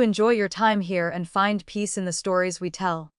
Enjoy your time here and find peace in the stories we tell.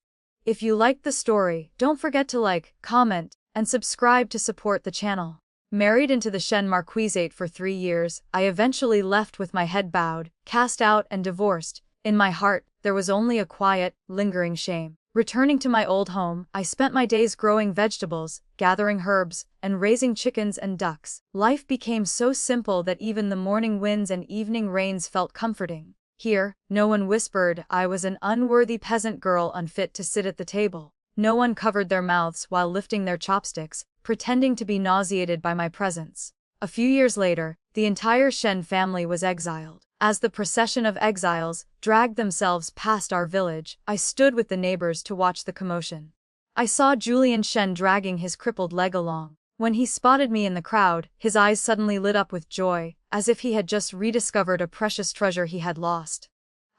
If you liked the story, don't forget to like, comment, and subscribe to support the channel. Married into the Shen Marquisate for 3 years, I eventually left with my head bowed, cast out and divorced. In my heart, there was only a quiet, lingering shame. Returning to my old home, I spent my days growing vegetables, gathering herbs, and raising chickens and ducks. Life became so simple that even the morning winds and evening rains felt comforting. Here, no one whispered I was an unworthy peasant girl unfit to sit at the table. No one covered their mouths while lifting their chopsticks, pretending to be nauseated by my presence. A few years later, the entire Shen family was exiled. As the procession of exiles dragged themselves past our village, I stood with the neighbors to watch the commotion. I saw Julian Shen dragging his crippled leg along. When he spotted me in the crowd, his eyes suddenly lit up with joy, as if he had just rediscovered a precious treasure he had lost.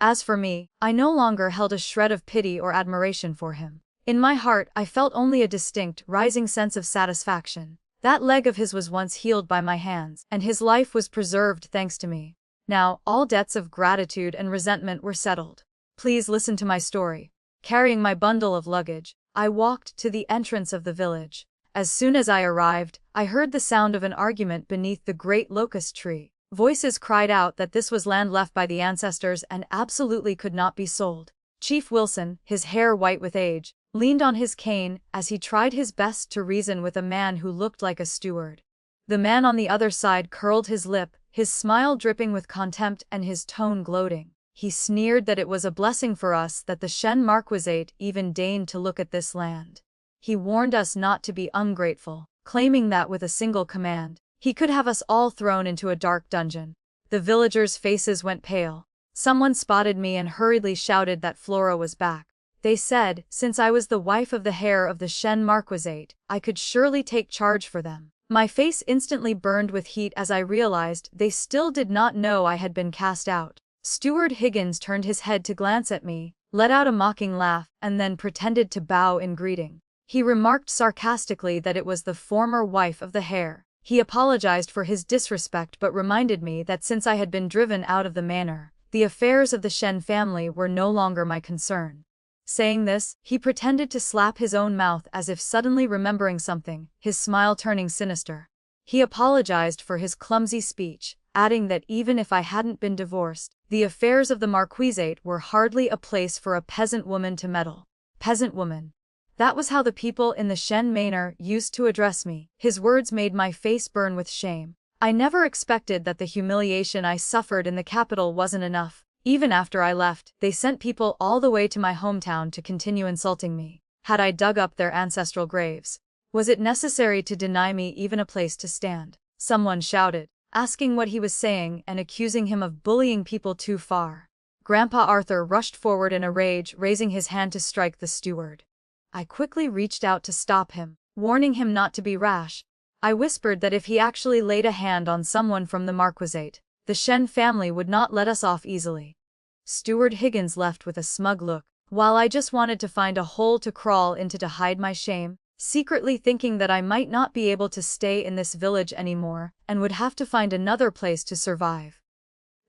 As for me, I no longer held a shred of pity or admiration for him. In my heart, I felt only a distinct, rising sense of satisfaction. That leg of his was once healed by my hands, and his life was preserved thanks to me. Now, all debts of gratitude and resentment were settled. Please listen to my story. Carrying my bundle of luggage, I walked to the entrance of the village. As soon as I arrived, I heard the sound of an argument beneath the great locust tree. Voices cried out that this was land left by the ancestors and absolutely could not be sold. Chief Wilson, his hair white with age, leaned on his cane as he tried his best to reason with a man who looked like a steward. The man on the other side curled his lip, his smile dripping with contempt and his tone gloating. He sneered that it was a blessing for us that the Shen Marquisate even deigned to look at this land. He warned us not to be ungrateful, claiming that with a single command, he could have us all thrown into a dark dungeon. The villagers' faces went pale. Someone spotted me and hurriedly shouted that Flora was back. They said, since I was the wife of the heir of the Shen Marquisate, I could surely take charge for them. My face instantly burned with heat as I realized they still did not know I had been cast out. Steward Higgins turned his head to glance at me, let out a mocking laugh, and then pretended to bow in greeting. He remarked sarcastically that it was the former wife of the heir. He apologized for his disrespect but reminded me that since I had been driven out of the manor, the affairs of the Shen family were no longer my concern. Saying this, he pretended to slap his own mouth as if suddenly remembering something, his smile turning sinister. He apologized for his clumsy speech, adding that even if I hadn't been divorced, the affairs of the Marquisate were hardly a place for a peasant woman to meddle. Peasant woman. That was how the people in the Shen manor used to address me. His words made my face burn with shame. I never expected that the humiliation I suffered in the capital wasn't enough. Even after I left, they sent people all the way to my hometown to continue insulting me. Had I dug up their ancestral graves? Was it necessary to deny me even a place to stand? Someone shouted, asking what he was saying and accusing him of bullying people too far. Grandpa Arthur rushed forward in a rage, raising his hand to strike the steward. I quickly reached out to stop him, warning him not to be rash. I whispered that if he actually laid a hand on someone from the Marquisate, the Shen family would not let us off easily. Steward Higgins left with a smug look, while I just wanted to find a hole to crawl into to hide my shame, secretly thinking that I might not be able to stay in this village anymore and would have to find another place to survive.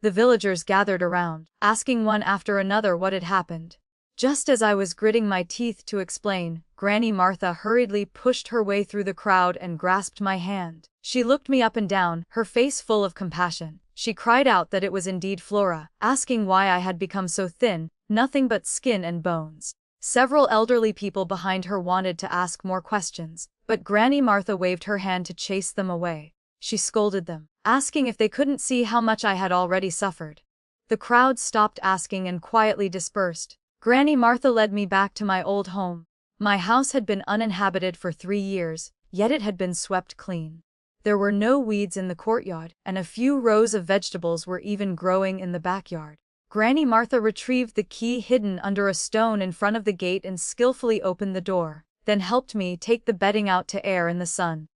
The villagers gathered around, asking one after another what had happened. Just as I was gritting my teeth to explain, Granny Martha hurriedly pushed her way through the crowd and grasped my hand. She looked me up and down, her face full of compassion. She cried out that it was indeed Flora, asking why I had become so thin, nothing but skin and bones. Several elderly people behind her wanted to ask more questions, but Granny Martha waved her hand to chase them away. She scolded them, asking if they couldn't see how much I had already suffered. The crowd stopped asking and quietly dispersed. Granny Martha led me back to my old home. My house had been uninhabited for 3 years, yet it had been swept clean. There were no weeds in the courtyard, and a few rows of vegetables were even growing in the backyard. Granny Martha retrieved the key hidden under a stone in front of the gate and skillfully opened the door, then helped me take the bedding out to air in the sun.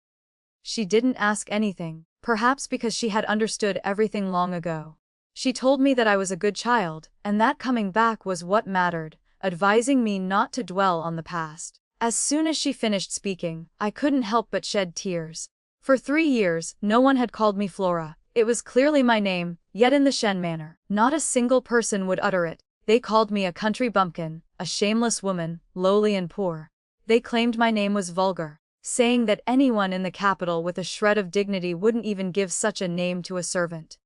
She didn't ask anything, perhaps because she had understood everything long ago. She told me that I was a good child, and that coming back was what mattered, advising me not to dwell on the past. As soon as she finished speaking, I couldn't help but shed tears. For 3 years, no one had called me Flora. It was clearly my name, Yet in the Shen manner, not a single person would utter it. They called me a country bumpkin, a shameless woman, lowly and poor. They claimed my name was vulgar, saying that anyone in the capital with a shred of dignity wouldn't even give such a name to a servant.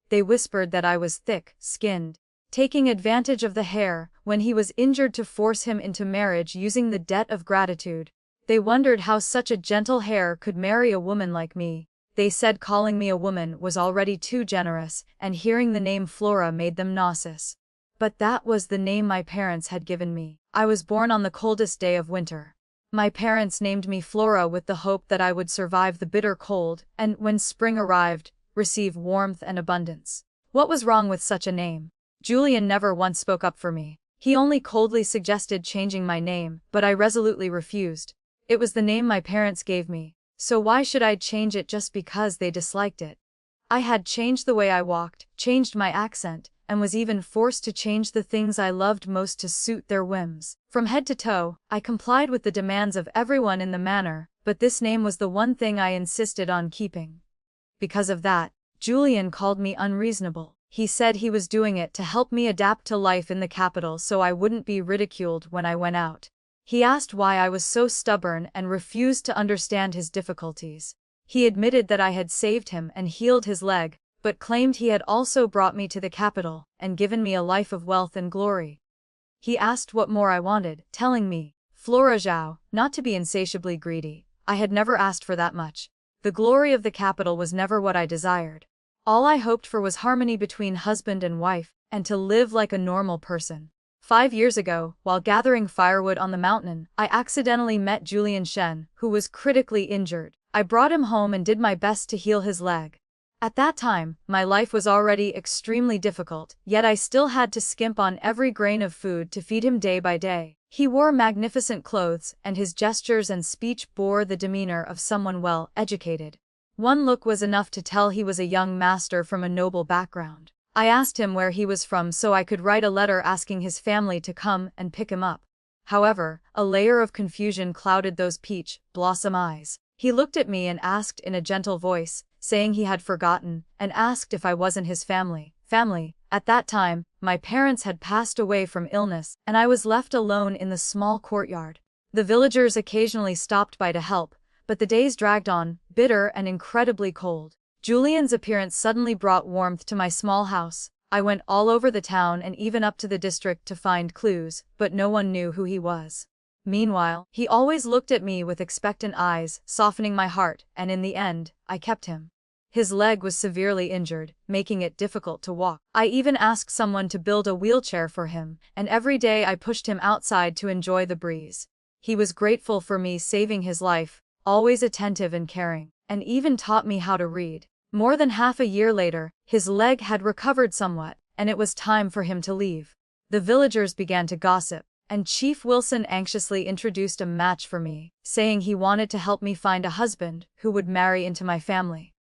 They whispered that I was thick-skinned, taking advantage of the hare when he was injured to force him into marriage using the debt of gratitude. They wondered how such a gentle hare could marry a woman like me. They said calling me a woman was already too generous, and hearing the name Flora made them nauseous. But that was the name my parents had given me. I was born on the coldest day of winter. My parents named me Flora with the hope that I would survive the bitter cold, and, when spring arrived, receive warmth and abundance. What was wrong with such a name? Julian never once spoke up for me. He only coldly suggested changing my name, but I resolutely refused. It was the name my parents gave me, so why should I change it just because they disliked it? I had changed the way I walked, changed my accent, and was even forced to change the things I loved most to suit their whims. From head to toe, I complied with the demands of everyone in the manor, but this name was the one thing I insisted on keeping. Because of that, Julian called me unreasonable. He said he was doing it to help me adapt to life in the capital so I wouldn't be ridiculed when I went out. He asked why I was so stubborn and refused to understand his difficulties. He admitted that I had saved him and healed his leg, but claimed he had also brought me to the capital and given me a life of wealth and glory. He asked what more I wanted, telling me, Flora Zhao, not to be insatiably greedy. I had never asked for that much. The glory of the capital was never what I desired. All I hoped for was harmony between husband and wife, and to live like a normal person. 5 years ago, while gathering firewood on the mountain, I accidentally met Julian Shen, who was critically injured. I brought him home and did my best to heal his leg. At that time, my life was already extremely difficult, yet I still had to skimp on every grain of food to feed him day by day. He wore magnificent clothes, and his gestures and speech bore the demeanor of someone well educated. One look was enough to tell he was a young master from a noble background. I asked him where he was from so I could write a letter asking his family to come and pick him up. However, a layer of confusion clouded those peach blossom eyes. He looked at me and asked in a gentle voice, saying he had forgotten, and asked if I wasn't his family. At that time, my parents had passed away from illness, and I was left alone in the small courtyard. The villagers occasionally stopped by to help, but the days dragged on, bitter and incredibly cold. Julian's appearance suddenly brought warmth to my small house. I went all over the town and even up to the district to find clues, but no one knew who he was. Meanwhile, he always looked at me with expectant eyes, softening my heart, and in the end, I kept him. His leg was severely injured, making it difficult to walk. I even asked someone to build a wheelchair for him, and every day I pushed him outside to enjoy the breeze. He was grateful for me saving his life, always attentive and caring, and even taught me how to read. More than half a year later, his leg had recovered somewhat, and it was time for him to leave. The villagers began to gossip, and Chief Wilson anxiously introduced a match for me, saying he wanted to help me find a husband who would marry into my family.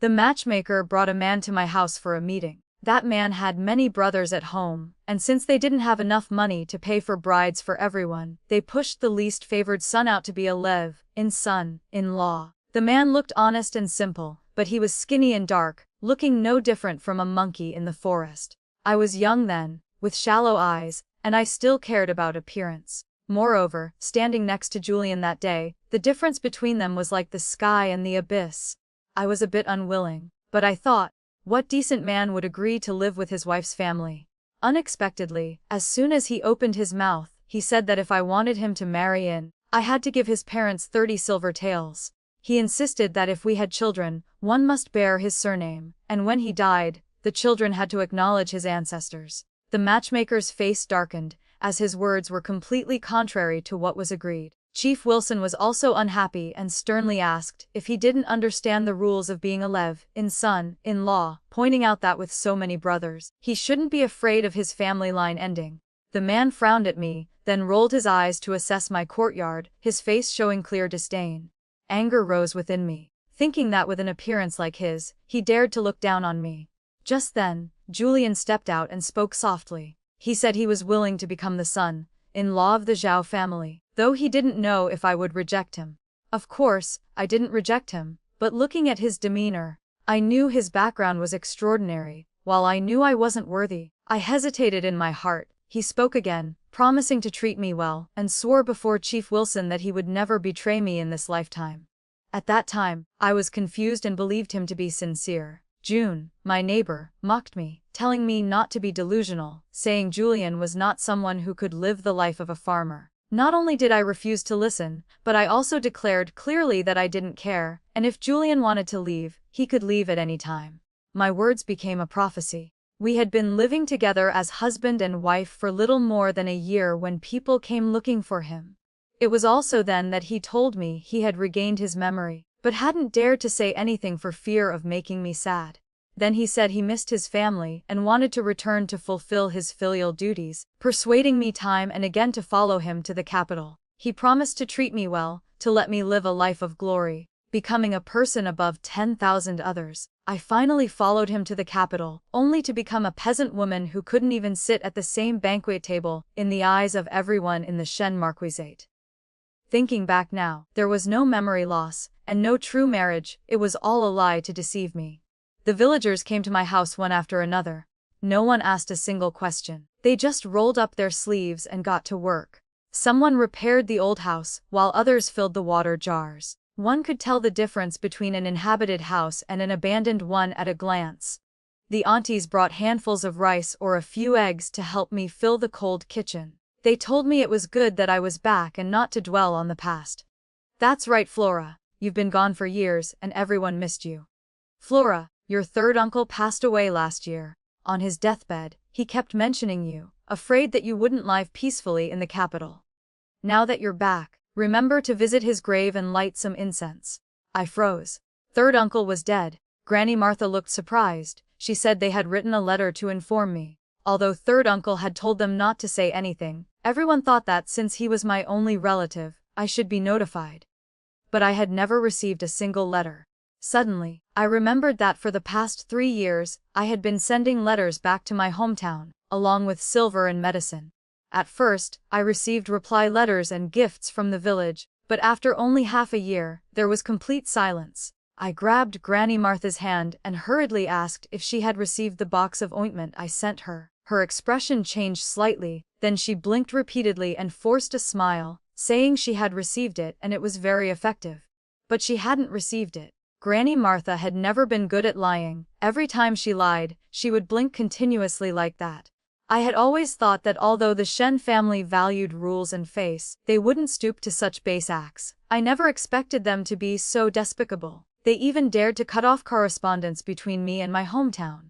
The matchmaker brought a man to my house for a meeting. That man had many brothers at home, and since they didn't have enough money to pay for brides for everyone, they pushed the least favored son out to be a son-in-law. The man looked honest and simple, but he was skinny and dark, looking no different from a monkey in the forest. I was young then, with shallow eyes, and I still cared about appearance. Moreover, standing next to Julian that day, the difference between them was like the sky and the abyss. I was a bit unwilling, but I thought, what decent man would agree to live with his wife's family? Unexpectedly, as soon as he opened his mouth, he said that if I wanted him to marry in, I had to give his parents 30 silver taels. He insisted that if we had children, one must bear his surname, and when he died, the children had to acknowledge his ancestors. The matchmaker's face darkened, as his words were completely contrary to what was agreed. Chief Wilson was also unhappy and sternly asked if he didn't understand the rules of being a son-in-law, pointing out that with so many brothers, he shouldn't be afraid of his family line ending. The man frowned at me, then rolled his eyes to assess my courtyard, his face showing clear disdain. Anger rose within me, thinking that with an appearance like his, he dared to look down on me. Just then, Julian stepped out and spoke softly. He said he was willing to become the son-in-law of the Zhao family, though he didn't know if I would reject him. Of course, I didn't reject him, but looking at his demeanor, I knew his background was extraordinary. while I knew I wasn't worthy. I hesitated in my heart. He spoke again, promising to treat me well, and swore before Chief Wilson that he would never betray me in this lifetime. At that time, I was confused and believed him to be sincere. June, my neighbor, mocked me, telling me not to be delusional, saying Julian was not someone who could live the life of a farmer. Not only did I refuse to listen, but I also declared clearly that I didn't care, and if Julian wanted to leave, he could leave at any time. My words became a prophecy. We had been living together as husband and wife for little more than a year when people came looking for him. It was also then that he told me he had regained his memory, but hadn't dared to say anything for fear of making me sad. Then he said he missed his family and wanted to return to fulfill his filial duties, persuading me time and again to follow him to the capital. He promised to treat me well, to let me live a life of glory, becoming a person above 10,000 others. I finally followed him to the capital, only to become a peasant woman who couldn't even sit at the same banquet table in the eyes of everyone in the Shen Marquisate. Thinking back now, there was no memory loss, and no true marriage. It was all a lie to deceive me. The villagers came to my house one after another. No one asked a single question. They just rolled up their sleeves and got to work. Someone repaired the old house, while others filled the water jars. One could tell the difference between an inhabited house and an abandoned one at a glance. The aunties brought handfuls of rice or a few eggs to help me fill the cold kitchen. They told me it was good that I was back and not to dwell on the past. That's right, Flora. You've been gone for years, and everyone missed you. Flora, your third uncle passed away last year. On his deathbed, he kept mentioning you, afraid that you wouldn't live peacefully in the capital. Now that you're back, remember to visit his grave and light some incense. I froze. Third uncle was dead. Granny Martha looked surprised. She said they had written a letter to inform me. Although third uncle had told them not to say anything, everyone thought that since he was my only relative, I should be notified. But I had never received a single letter. Suddenly, I remembered that for the past 3 years, I had been sending letters back to my hometown, along with silver and medicine. At first, I received reply letters and gifts from the village, but after only half a year, there was complete silence. I grabbed Granny Martha's hand and hurriedly asked if she had received the box of ointment I sent her. Her expression changed slightly, then she blinked repeatedly and forced a smile, saying she had received it and it was very effective. But she hadn't received it. Granny Martha had never been good at lying. Every time she lied, she would blink continuously like that. I had always thought that although the Shen family valued rules and face, they wouldn't stoop to such base acts. I never expected them to be so despicable. They even dared to cut off correspondence between me and my hometown.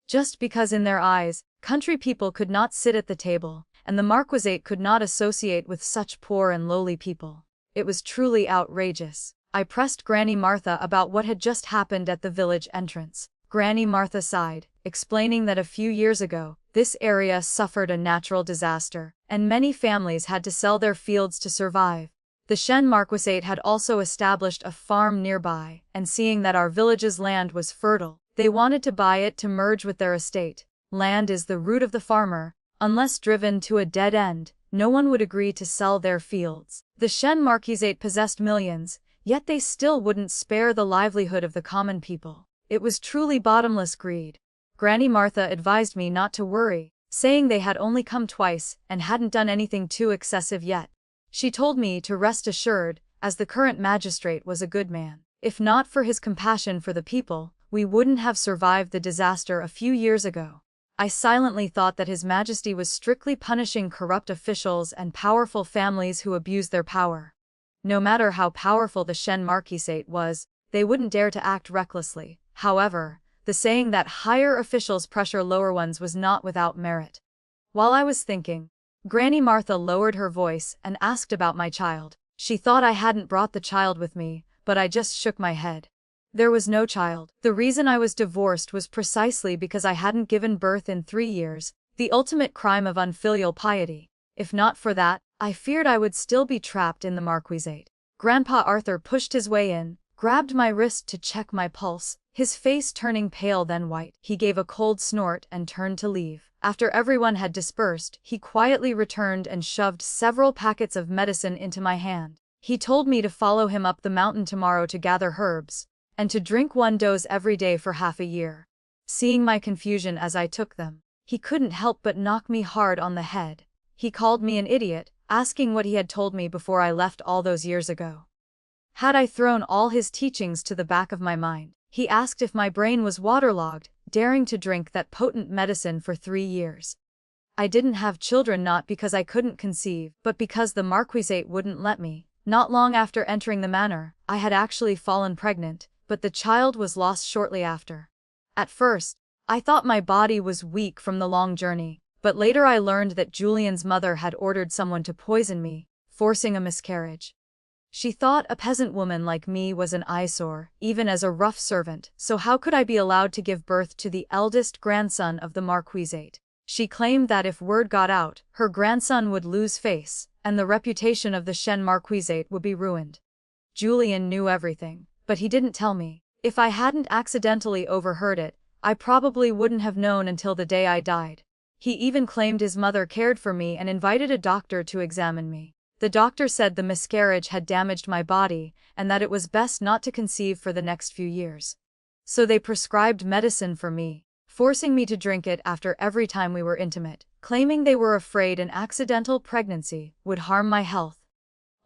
Just because in their eyes, country people could not sit at the table, and the Marquisate could not associate with such poor and lowly people. It was truly outrageous. I pressed Granny Martha about what had just happened at the village entrance. Granny Martha sighed, explaining that a few years ago, this area suffered a natural disaster, and many families had to sell their fields to survive. The Shen Marquisate had also established a farm nearby, and seeing that our village's land was fertile, they wanted to buy it to merge with their estate. Land is the root of the farmer. Unless driven to a dead end, no one would agree to sell their fields. The Shen Marquisate possessed millions, yet they still wouldn't spare the livelihood of the common people. It was truly bottomless greed. Granny Martha advised me not to worry, saying they had only come twice and hadn't done anything too excessive yet. She told me to rest assured, as the current magistrate was a good man. If not for his compassion for the people, we wouldn't have survived the disaster a few years ago. I silently thought that His Majesty was strictly punishing corrupt officials and powerful families who abused their power. No matter how powerful the Shen Marquisate was, they wouldn't dare to act recklessly. However, the saying that higher officials pressure lower ones was not without merit. While I was thinking, Granny Martha lowered her voice and asked about my child. She thought I hadn't brought the child with me, but I just shook my head. There was no child. The reason I was divorced was precisely because I hadn't given birth in 3 years, the ultimate crime of unfilial piety. If not for that, I feared I would still be trapped in the Marquisate. Grandpa Arthur pushed his way in, grabbed my wrist to check my pulse, his face turning pale then white. He gave a cold snort and turned to leave. After everyone had dispersed, he quietly returned and shoved several packets of medicine into my hand. He told me to follow him up the mountain tomorrow to gather herbs, and to drink 1 dose every day for half a year. seeing my confusion as I took them. He couldn't help but knock me hard on the head. He called me an idiot, asking what he had told me before I left all those years ago. Had I thrown all his teachings to the back of my mind? He asked if my brain was waterlogged, daring to drink that potent medicine for 3 years. I didn't have children not because I couldn't conceive, but because the Marquisate wouldn't let me. Not long after entering the manor, I had actually fallen pregnant, but the child was lost shortly after. At first, I thought my body was weak from the long journey, but later I learned that Julian's mother had ordered someone to poison me, forcing a miscarriage. She thought a peasant woman like me was an eyesore, even as a rough servant, so how could I be allowed to give birth to the eldest grandson of the Marquisate? She claimed that if word got out, her grandson would lose face, and the reputation of the Shen Marquisate would be ruined. Julian knew everything, but he didn't tell me. If I hadn't accidentally overheard it, I probably wouldn't have known until the day I died. He even claimed his mother cared for me and invited a doctor to examine me. The doctor said the miscarriage had damaged my body, and that it was best not to conceive for the next few years. So they prescribed medicine for me, forcing me to drink it after every time we were intimate, claiming they were afraid an accidental pregnancy would harm my health.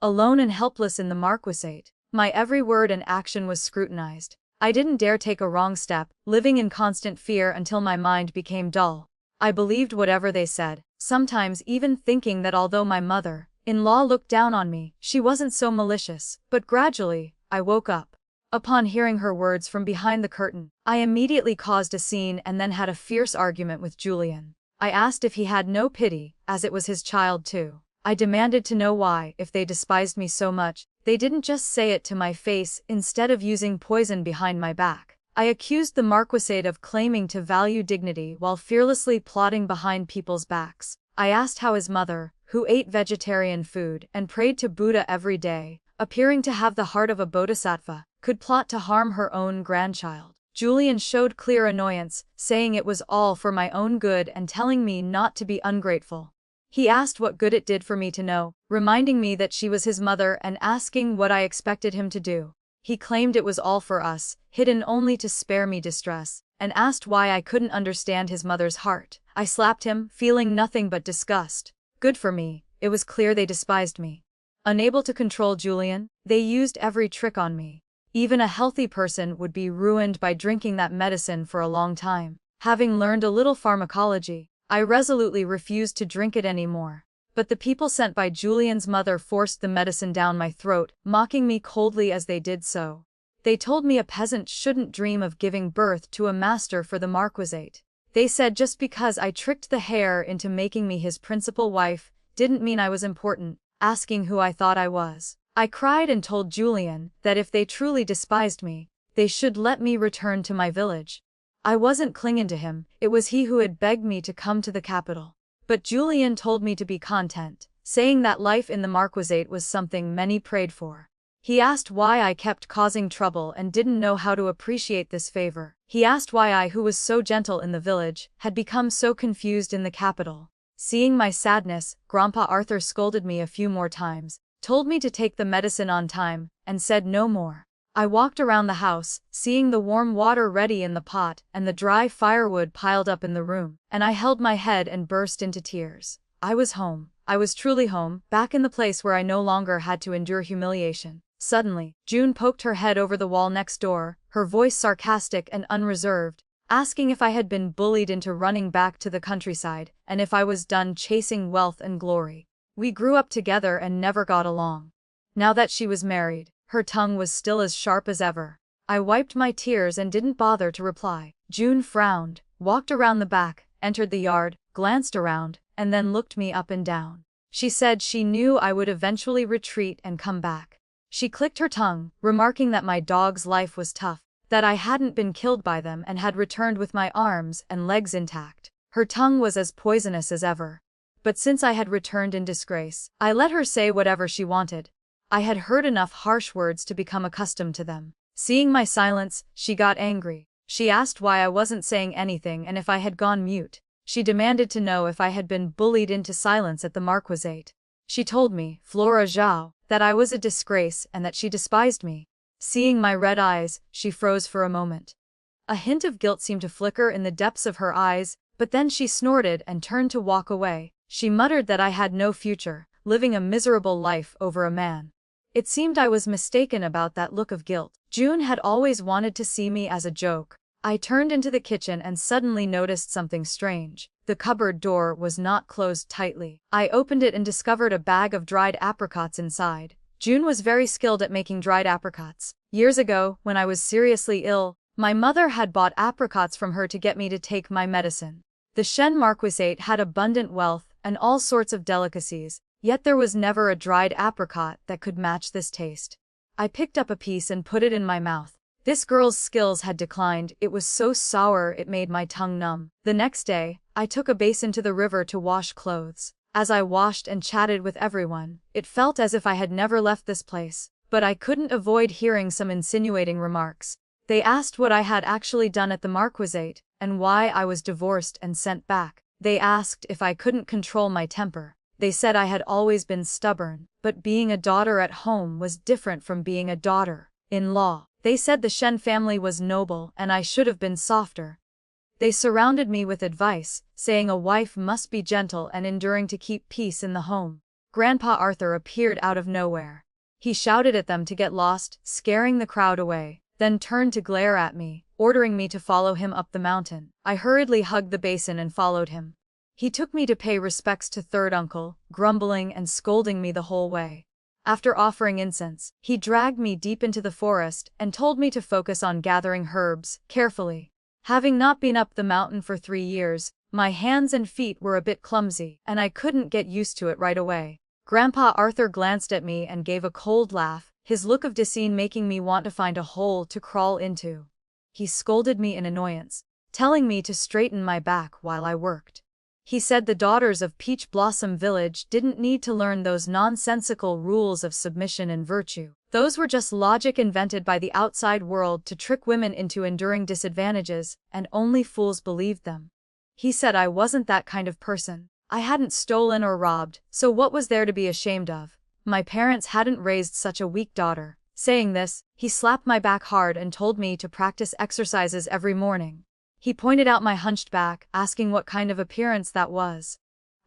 Alone and helpless in the Marquisate, my every word and action was scrutinized. I didn't dare take a wrong step, living in constant fear until my mind became dull. I believed whatever they said, sometimes even thinking that although my mother-in-law looked down on me, she wasn't so malicious. But gradually, I woke up. Upon hearing her words from behind the curtain, I immediately caused a scene and then had a fierce argument with Julian. I asked if he had no pity, as it was his child too. I demanded to know why, if they despised me so much, they didn't just say it to my face instead of using poison behind my back. I accused the Marquisate of claiming to value dignity while fearlessly plotting behind people's backs. I asked how his mother, who ate vegetarian food and prayed to Buddha every day, appearing to have the heart of a bodhisattva, could plot to harm her own grandchild. Julian showed clear annoyance, saying it was all for my own good and telling me not to be ungrateful. He asked what good it did for me to know, reminding me that she was his mother and asking what I expected him to do. He claimed it was all for us, hidden only to spare me distress, and asked why I couldn't understand his mother's heart. I slapped him, feeling nothing but disgust. Good for me, it was clear they despised me. Unable to control Julian, they used every trick on me. Even a healthy person would be ruined by drinking that medicine for a long time. Having learned a little pharmacology, I resolutely refused to drink it anymore. But the people sent by Julian's mother forced the medicine down my throat, mocking me coldly as they did so. They told me a peasant shouldn't dream of giving birth to a master for the Marquisate. They said just because I tricked the heir into making me his principal wife, didn't mean I was important, asking who I thought I was. I cried and told Julian that if they truly despised me, they should let me return to my village. I wasn't clinging to him, it was he who had begged me to come to the capital. But Julian told me to be content, saying that life in the Marquisate was something many prayed for. He asked why I kept causing trouble and didn't know how to appreciate this favor. He asked why I, who was so gentle in the village, had become so confused in the capital. Seeing my sadness, Grandpa Arthur scolded me a few more times, told me to take the medicine on time, and said no more. I walked around the house, seeing the warm water ready in the pot and the dry firewood piled up in the room, and I held my head and burst into tears. I was home. I was truly home, back in the place where I no longer had to endure humiliation. Suddenly, June poked her head over the wall next door, her voice sarcastic and unreserved, asking if I had been bullied into running back to the countryside, and if I was done chasing wealth and glory. We grew up together and never got along. Now that she was married, her tongue was still as sharp as ever. I wiped my tears and didn't bother to reply. June frowned, walked around the back, entered the yard, glanced around, and then looked me up and down. She said she knew I would eventually retreat and come back. She clicked her tongue, remarking that my dog's life was tough, that I hadn't been killed by them and had returned with my arms and legs intact. Her tongue was as poisonous as ever. But since I had returned in disgrace, I let her say whatever she wanted. I had heard enough harsh words to become accustomed to them. Seeing my silence, she got angry. She asked why I wasn't saying anything and if I had gone mute. She demanded to know if I had been bullied into silence at the Marquisate. She told me, Flora Zhao, that I was a disgrace and that she despised me. Seeing my red eyes, she froze for a moment. A hint of guilt seemed to flicker in the depths of her eyes, but then she snorted and turned to walk away. She muttered that I had no future, living a miserable life over a man. It seemed I was mistaken about that look of guilt. June had always wanted to see me as a joke. I turned into the kitchen and suddenly noticed something strange. The cupboard door was not closed tightly. I opened it and discovered a bag of dried apricots inside. June was very skilled at making dried apricots. Years ago, when I was seriously ill, my mother had bought apricots from her to get me to take my medicine. The Shen Marquisate had abundant wealth and all sorts of delicacies, yet there was never a dried apricot that could match this taste. I picked up a piece and put it in my mouth. This girl's skills had declined, it was so sour it made my tongue numb. The next day, I took a basin to the river to wash clothes. As I washed and chatted with everyone, it felt as if I had never left this place. But I couldn't avoid hearing some insinuating remarks. They asked what I had actually done at the Marquisate, and why I was divorced and sent back. They asked if I couldn't control my temper. They said I had always been stubborn, but being a daughter at home was different from being a daughter-in-law. They said the Shen family was noble and I should have been softer. They surrounded me with advice, saying a wife must be gentle and enduring to keep peace in the home. Grandpa Arthur appeared out of nowhere. He shouted at them to get lost, scaring the crowd away, then turned to glare at me, ordering me to follow him up the mountain. I hurriedly hugged the basin and followed him. He took me to pay respects to third uncle, grumbling and scolding me the whole way. After offering incense, he dragged me deep into the forest and told me to focus on gathering herbs, carefully. Having not been up the mountain for 3 years, my hands and feet were a bit clumsy, and I couldn't get used to it right away. Grandpa Arthur glanced at me and gave a cold laugh, his look of disdain making me want to find a hole to crawl into. He scolded me in annoyance, telling me to straighten my back while I worked. He said the daughters of Peach Blossom Village didn't need to learn those nonsensical rules of submission and virtue. Those were just logic invented by the outside world to trick women into enduring disadvantages, and only fools believed them. He said I wasn't that kind of person. I hadn't stolen or robbed, so what was there to be ashamed of? My parents hadn't raised such a weak daughter. Saying this, he slapped my back hard and told me to practice exercises every morning. He pointed out my hunched back, asking what kind of appearance that was.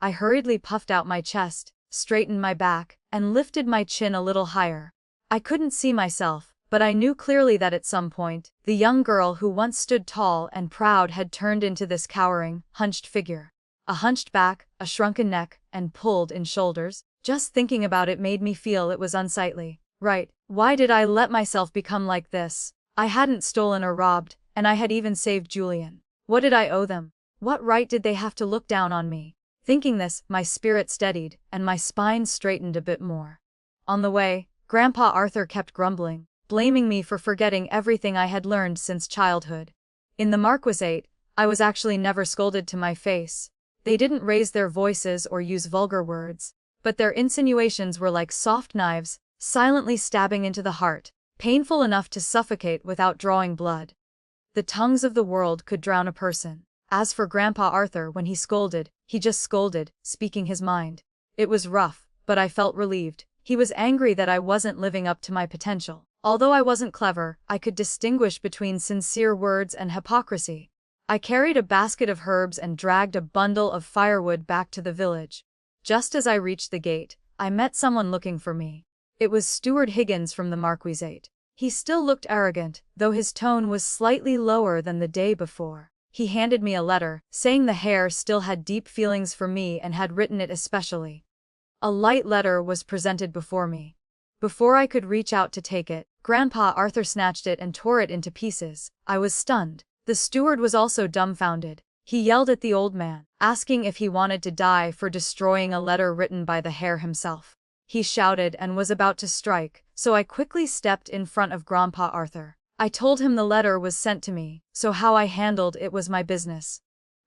I hurriedly puffed out my chest, straightened my back, and lifted my chin a little higher. I couldn't see myself, but I knew clearly that at some point, the young girl who once stood tall and proud had turned into this cowering, hunched figure. A hunched back, a shrunken neck, and pulled-in shoulders. Just thinking about it made me feel it was unsightly. Right, why did I let myself become like this? I hadn't stolen or robbed, and I had even saved Julian. What did I owe them? What right did they have to look down on me? Thinking this, my spirit steadied, and my spine straightened a bit more. On the way, Grandpa Arthur kept grumbling, blaming me for forgetting everything I had learned since childhood. In the Marquisate, I was actually never scolded to my face. They didn't raise their voices or use vulgar words, but their insinuations were like soft knives, silently stabbing into the heart, painful enough to suffocate without drawing blood. The tongues of the world could drown a person. As for Grandpa Arthur, when he scolded, he just scolded, speaking his mind. It was rough, but I felt relieved. He was angry that I wasn't living up to my potential. Although I wasn't clever, I could distinguish between sincere words and hypocrisy. I carried a basket of herbs and dragged a bundle of firewood back to the village. Just as I reached the gate, I met someone looking for me. It was Steward Higgins from the Marquisate. He still looked arrogant, though his tone was slightly lower than the day before. He handed me a letter, saying the heir still had deep feelings for me and had written it especially. A light letter was presented before me. Before I could reach out to take it, Grandpa Arthur snatched it and tore it into pieces. I was stunned. The steward was also dumbfounded. He yelled at the old man, asking if he wanted to die for destroying a letter written by the heir himself. He shouted and was about to strike, so I quickly stepped in front of Grandpa Arthur. I told him the letter was sent to me, so how I handled it was my business.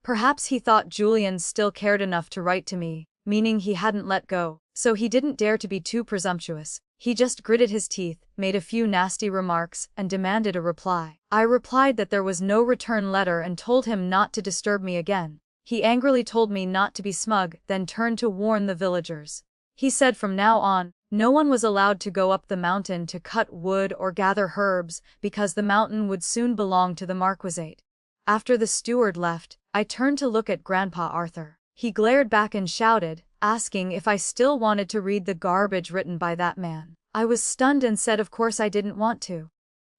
Perhaps he thought Julian still cared enough to write to me, meaning he hadn't let go, so he didn't dare to be too presumptuous. He just gritted his teeth, made a few nasty remarks, and demanded a reply. I replied that there was no return letter and told him not to disturb me again. He angrily told me not to be smug, then turned to warn the villagers. He said from now on, No one was allowed to go up the mountain to cut wood or gather herbs because the mountain would soon belong to the Marquisate. After the steward left, I turned to look at Grandpa Arthur. He glared back and shouted, asking if I still wanted to read the garbage written by that man. I was stunned and said of course I didn't want to.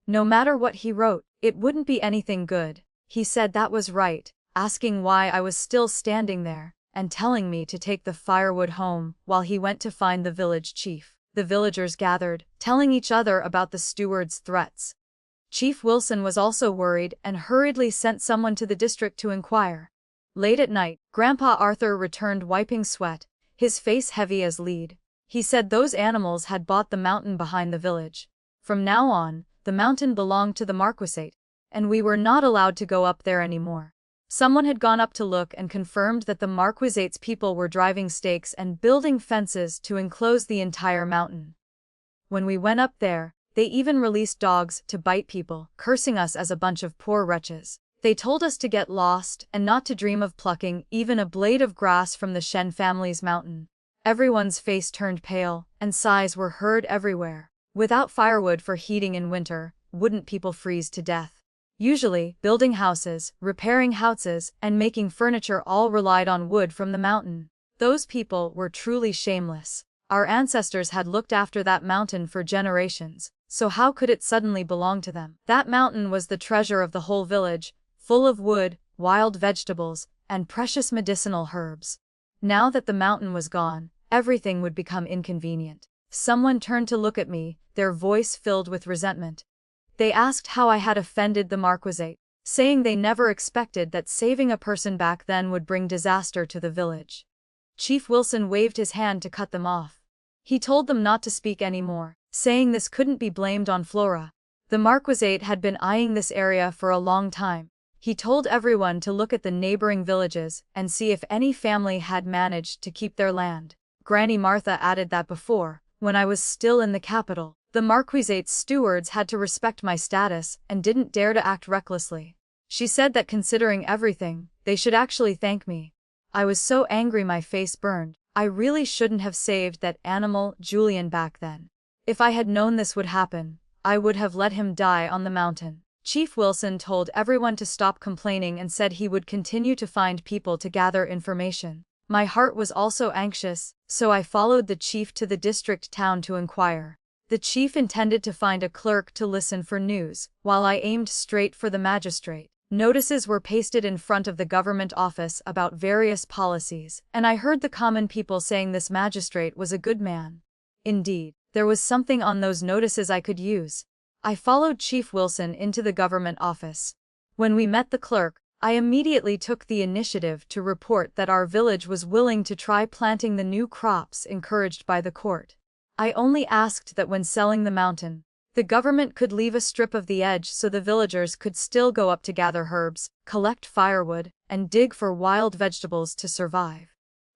No matter what he wrote, it wouldn't be anything good. He said that was right, asking why I was still standing there, and telling me to take the firewood home while he went to find the village chief. The villagers gathered, telling each other about the steward's threats. Chief Wilson was also worried and hurriedly sent someone to the district to inquire. Late at night, Grandpa Arthur returned wiping sweat, his face heavy as lead. He said those animals had bought the mountain behind the village. From now on, the mountain belonged to the Marquisate, and we were not allowed to go up there anymore. Someone had gone up to look and confirmed that the Marquisate's people were driving stakes and building fences to enclose the entire mountain. When we went up there, they even released dogs to bite people, cursing us as a bunch of poor wretches. They told us to get lost and not to dream of plucking even a blade of grass from the Shen family's mountain. Everyone's face turned pale, and sighs were heard everywhere. Without firewood for heating in winter, wouldn't people freeze to death? Usually, building houses, repairing houses, and making furniture all relied on wood from the mountain. Those people were truly shameless. Our ancestors had looked after that mountain for generations, so how could it suddenly belong to them? That mountain was the treasure of the whole village, full of wood, wild vegetables, and precious medicinal herbs. Now that the mountain was gone, everything would become inconvenient. Someone turned to look at me, their voice filled with resentment. They asked how I had offended the Marquisate, saying they never expected that saving a person back then would bring disaster to the village. Chief Wilson waved his hand to cut them off. He told them not to speak anymore, saying this couldn't be blamed on Flora. The Marquisate had been eyeing this area for a long time. He told everyone to look at the neighboring villages and see if any family had managed to keep their land. Granny Martha added that before, when I was still in the capital, the Marquisate's stewards had to respect my status and didn't dare to act recklessly. She said that considering everything, they should actually thank me. I was so angry my face burned. I really shouldn't have saved that animal, Julian, back then. If I had known this would happen, I would have let him die on the mountain. Chief Wilson told everyone to stop complaining and said he would continue to find people to gather information. My heart was also anxious, so I followed the chief to the district town to inquire. The chief intended to find a clerk to listen for news, while I aimed straight for the magistrate. Notices were pasted in front of the government office about various policies, and I heard the common people saying this magistrate was a good man. Indeed, there was something on those notices I could use. I followed Chief Wilson into the government office. When we met the clerk, I immediately took the initiative to report that our village was willing to try planting the new crops encouraged by the court. I only asked that when selling the mountain, the government could leave a strip of the edge so the villagers could still go up to gather herbs, collect firewood, and dig for wild vegetables to survive.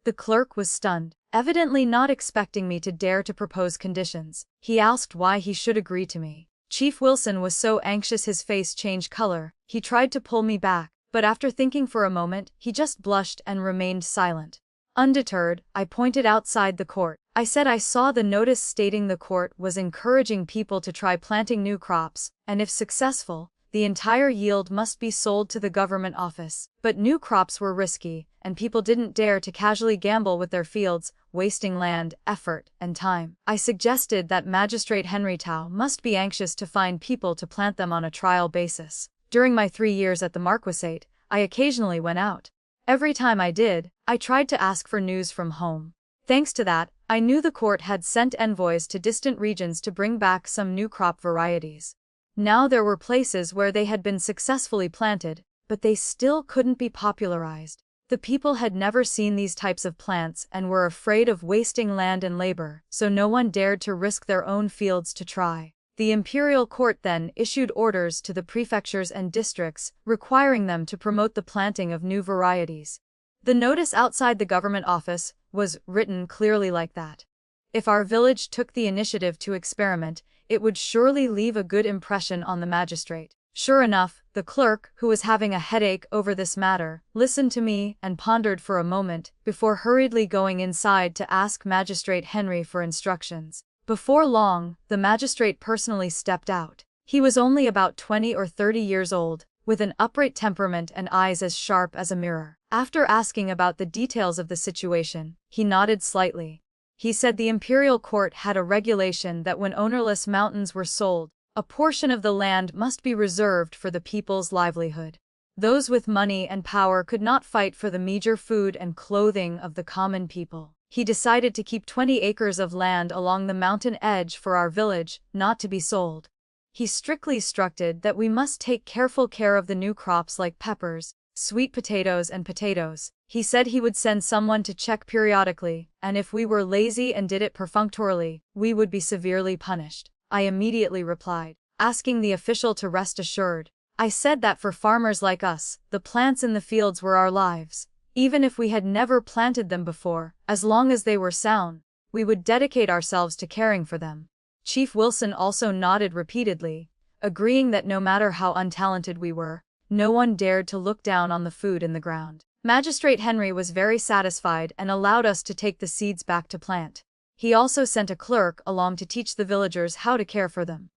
The clerk was stunned, evidently not expecting me to dare to propose conditions. He asked why he should agree to me. Chief Wilson was so anxious his face changed color. He tried to pull me back, but after thinking for a moment, he just blushed and remained silent. Undeterred, I pointed outside the court. I said I saw the notice stating the court was encouraging people to try planting new crops, and if successful, the entire yield must be sold to the government office. But new crops were risky, and people didn't dare to casually gamble with their fields, wasting land, effort, and time. I suggested that Magistrate Henry Tao must be anxious to find people to plant them on a trial basis. During my 3 years at the Marquisate, I occasionally went out. Every time I did, I tried to ask for news from home. Thanks to that, I knew the court had sent envoys to distant regions to bring back some new crop varieties. Now there were places where they had been successfully planted, but they still couldn't be popularized. The people had never seen these types of plants and were afraid of wasting land and labor, so no one dared to risk their own fields to try. The imperial court then issued orders to the prefectures and districts, requiring them to promote the planting of new varieties. The notice outside the government office was written clearly like that. If our village took the initiative to experiment, it would surely leave a good impression on the magistrate. Sure enough, the clerk, who was having a headache over this matter, listened to me and pondered for a moment before hurriedly going inside to ask Magistrate Henry for instructions. Before long, the magistrate personally stepped out. He was only about 20 or 30 years old, with an upright temperament and eyes as sharp as a mirror. After asking about the details of the situation, he nodded slightly. He said the imperial court had a regulation that when ownerless mountains were sold, a portion of the land must be reserved for the people's livelihood. Those with money and power could not fight for the meager food and clothing of the common people. He decided to keep 20 acres of land along the mountain edge for our village, not to be sold. He strictly instructed that we must take careful care of the new crops like peppers, sweet potatoes and potatoes. He said he would send someone to check periodically, and if we were lazy and did it perfunctorily, we would be severely punished. I immediately replied, asking the official to rest assured. I said that for farmers like us, the plants in the fields were our lives. Even if we had never planted them before, as long as they were sound, we would dedicate ourselves to caring for them. Chief Wilson also nodded repeatedly, agreeing that no matter how untalented we were, no one dared to look down on the food in the ground. Magistrate Henry was very satisfied and allowed us to take the seeds back to plant. He also sent a clerk along to teach the villagers how to care for them.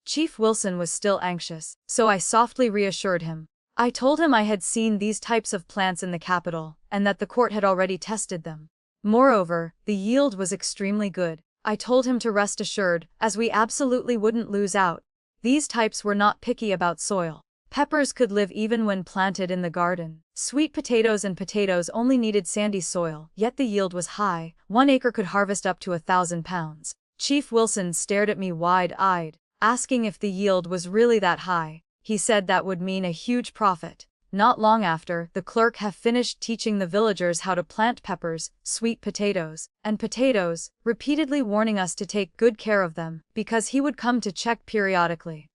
Chief Wilson was still anxious, so I softly reassured him. I told him I had seen these types of plants in the capital, and that the court had already tested them. Moreover, the yield was extremely good. I told him to rest assured, as we absolutely wouldn't lose out. These types were not picky about soil. Peppers could live even when planted in the garden. Sweet potatoes and potatoes only needed sandy soil, yet the yield was high. 1 acre could harvest up to 1,000 pounds. Chief Wilson stared at me wide-eyed, asking if the yield was really that high. He said that would mean a huge profit. Not long after, the clerk had finished teaching the villagers how to plant peppers, sweet potatoes, and potatoes, repeatedly warning us to take good care of them, because he would come to check periodically.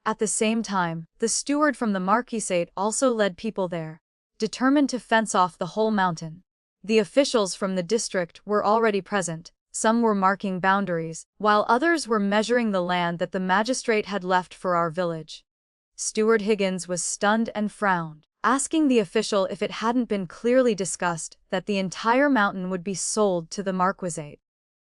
At the same time, the steward from the marquisate also led people there, determined to fence off the whole mountain. The officials from the district were already present. Some were marking boundaries, while others were measuring the land that the magistrate had left for our village. Steward Higgins was stunned and frowned, asking the official if it hadn't been clearly discussed that the entire mountain would be sold to the marquisate.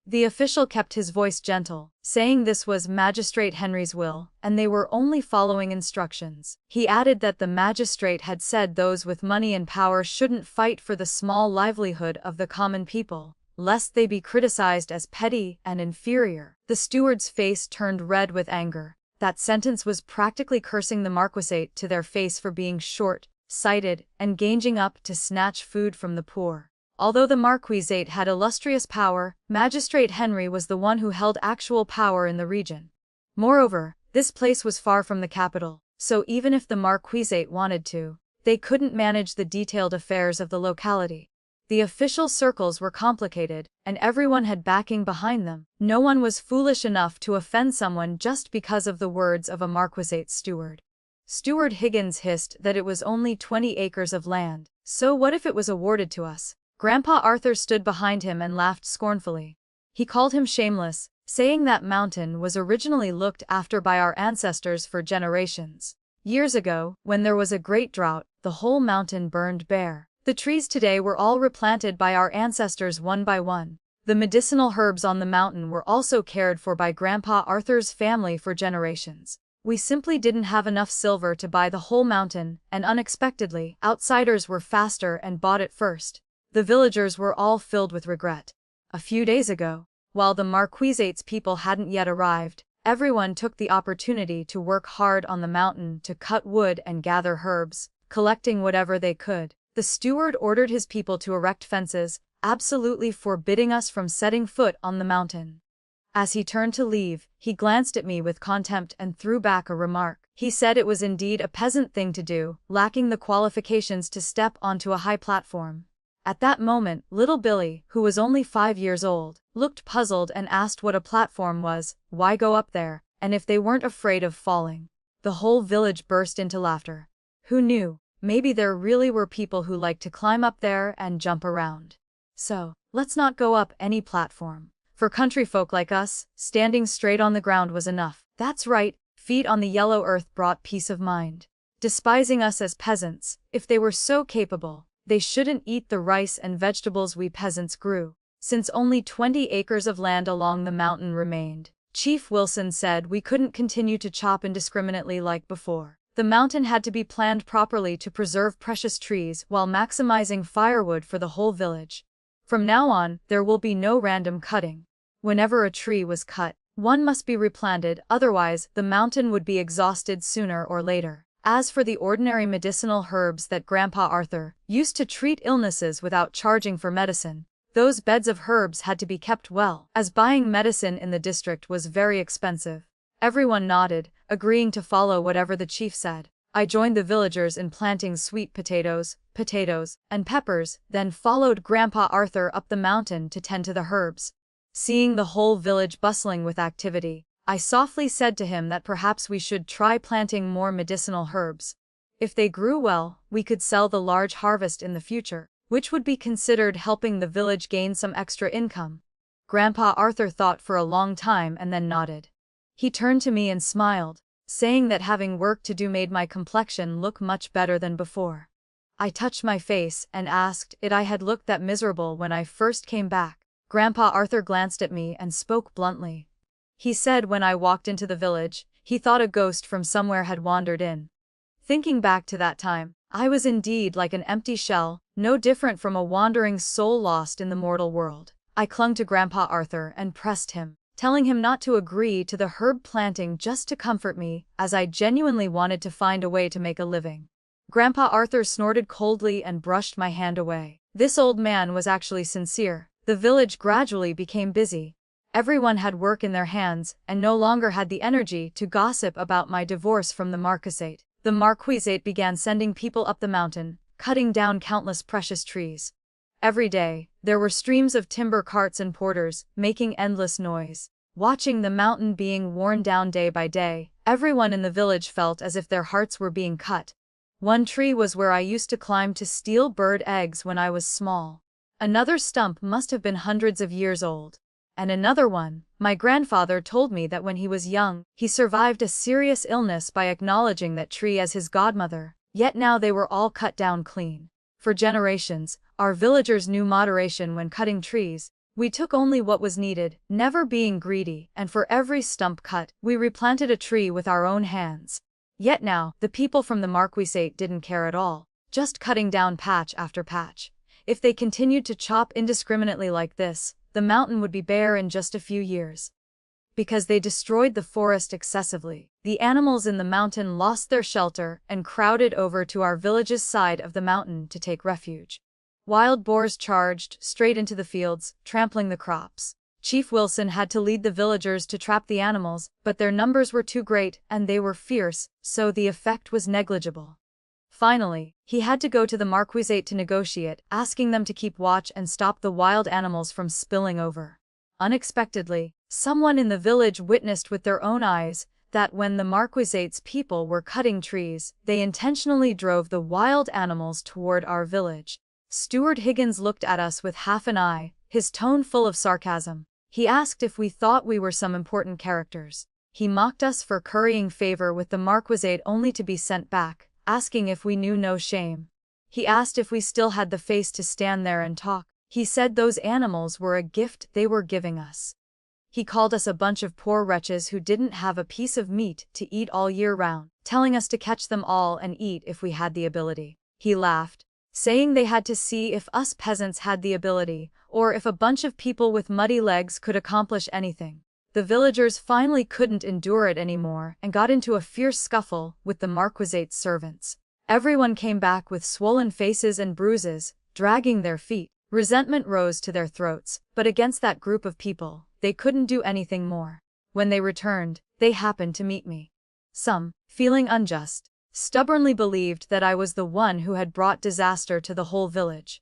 The official kept his voice gentle, saying this was Magistrate Henry's will, and they were only following instructions. He added that the magistrate had said those with money and power shouldn't fight for the small livelihood of the common people, lest they be criticized as petty and inferior. The steward's face turned red with anger. That sentence was practically cursing the marquisate to their face for being short-sighted and ganging up to snatch food from the poor. Although the marquisate had illustrious power, Magistrate Henry was the one who held actual power in the region. Moreover, this place was far from the capital, so even if the marquisate wanted to, they couldn't manage the detailed affairs of the locality. The official circles were complicated, and everyone had backing behind them. No one was foolish enough to offend someone just because of the words of a marquisate steward. Steward Higgins hissed that it was only 20 acres of land, so what if it was awarded to us? Grandpa Arthur stood behind him and laughed scornfully. He called him shameless, saying that mountain was originally looked after by our ancestors for generations. Years ago, when there was a great drought, the whole mountain burned bare. The trees today were all replanted by our ancestors one by one. The medicinal herbs on the mountain were also cared for by Grandpa Arthur's family for generations. We simply didn't have enough silver to buy the whole mountain, and unexpectedly, outsiders were faster and bought it first. The villagers were all filled with regret. A few days ago, while the marquisate's people hadn't yet arrived, everyone took the opportunity to work hard on the mountain to cut wood and gather herbs, collecting whatever they could. The steward ordered his people to erect fences, absolutely forbidding us from setting foot on the mountain. As he turned to leave, he glanced at me with contempt and threw back a remark. He said it was indeed a peasant thing to do, lacking the qualifications to step onto a high platform. At that moment, little Billy, who was only 5 years old, looked puzzled and asked what a platform was, why go up there, and if they weren't afraid of falling. The whole village burst into laughter. Who knew? Maybe there really were people who liked to climb up there and jump around. So, let's not go up any platform. For country folk like us, standing straight on the ground was enough. That's right, feet on the yellow earth brought peace of mind. Despising us as peasants, if they were so capable, they shouldn't eat the rice and vegetables we peasants grew. Since only 20 acres of land along the mountain remained, Chief Wilson said we couldn't continue to chop indiscriminately like before. The mountain had to be planned properly to preserve precious trees while maximizing firewood for the whole village. From now on, there will be no random cutting. Whenever a tree was cut, one must be replanted, otherwise the mountain would be exhausted sooner or later. As for the ordinary medicinal herbs that Grandpa Arthur used to treat illnesses without charging for medicine, those beds of herbs had to be kept well, as buying medicine in the district was very expensive. Everyone nodded, agreeing to follow whatever the chief said. I joined the villagers in planting sweet potatoes, and peppers, then followed Grandpa Arthur up the mountain to tend to the herbs. Seeing the whole village bustling with activity, I softly said to him that perhaps we should try planting more medicinal herbs. If they grew well, we could sell the large harvest in the future, which would be considered helping the village gain some extra income. Grandpa Arthur thought for a long time and then nodded. He turned to me and smiled, saying that having work to do made my complexion look much better than before. I touched my face and asked if I had looked that miserable when I first came back. Grandpa Arthur glanced at me and spoke bluntly. He said when I walked into the village, he thought a ghost from somewhere had wandered in. Thinking back to that time, I was indeed like an empty shell, no different from a wandering soul lost in the mortal world. I clung to Grandpa Arthur and pressed him, telling him not to agree to the herb planting just to comfort me, as I genuinely wanted to find a way to make a living. Grandpa Arthur snorted coldly and brushed my hand away. This old man was actually sincere. The village gradually became busy. Everyone had work in their hands, and no longer had the energy to gossip about my divorce from the marquisate. The marquisate began sending people up the mountain, cutting down countless precious trees. Every day, there were streams of timber carts and porters, making endless noise. Watching the mountain being worn down day by day, everyone in the village felt as if their hearts were being cut. One tree was where I used to climb to steal bird eggs when I was small. Another stump must have been hundreds of years old. And another one, my grandfather told me that when he was young, he survived a serious illness by acknowledging that tree as his godmother, yet now they were all cut down clean. For generations, our villagers knew moderation when cutting trees. We took only what was needed, never being greedy, and for every stump cut, we replanted a tree with our own hands. Yet now, the people from the marquisate didn't care at all, just cutting down patch after patch. If they continued to chop indiscriminately like this, the mountain would be bare in just a few years. Because they destroyed the forest excessively, the animals in the mountain lost their shelter and crowded over to our village's side of the mountain to take refuge. Wild boars charged straight into the fields, trampling the crops. Chief Wilson had to lead the villagers to trap the animals, but their numbers were too great and they were fierce, so the effect was negligible. Finally, he had to go to the marquisate to negotiate, asking them to keep watch and stop the wild animals from spilling over. Unexpectedly, someone in the village witnessed with their own eyes that when the marquisate's people were cutting trees, they intentionally drove the wild animals toward our village. Steward Higgins looked at us with half an eye, his tone full of sarcasm. He asked if we thought we were some important characters. He mocked us for currying favor with the marquisate only to be sent back, asking if we knew no shame. He asked if we still had the face to stand there and talk. He said those animals were a gift they were giving us. He called us a bunch of poor wretches who didn't have a piece of meat to eat all year round, telling us to catch them all and eat if we had the ability. He laughed, saying they had to see if us peasants had the ability, or if a bunch of people with muddy legs could accomplish anything. The villagers finally couldn't endure it anymore and got into a fierce scuffle with the marquisate's servants. Everyone came back with swollen faces and bruises, dragging their feet. Resentment rose to their throats, but against that group of people, they couldn't do anything more. When they returned, they happened to meet me. Some, feeling unjust, stubbornly believed that I was the one who had brought disaster to the whole village.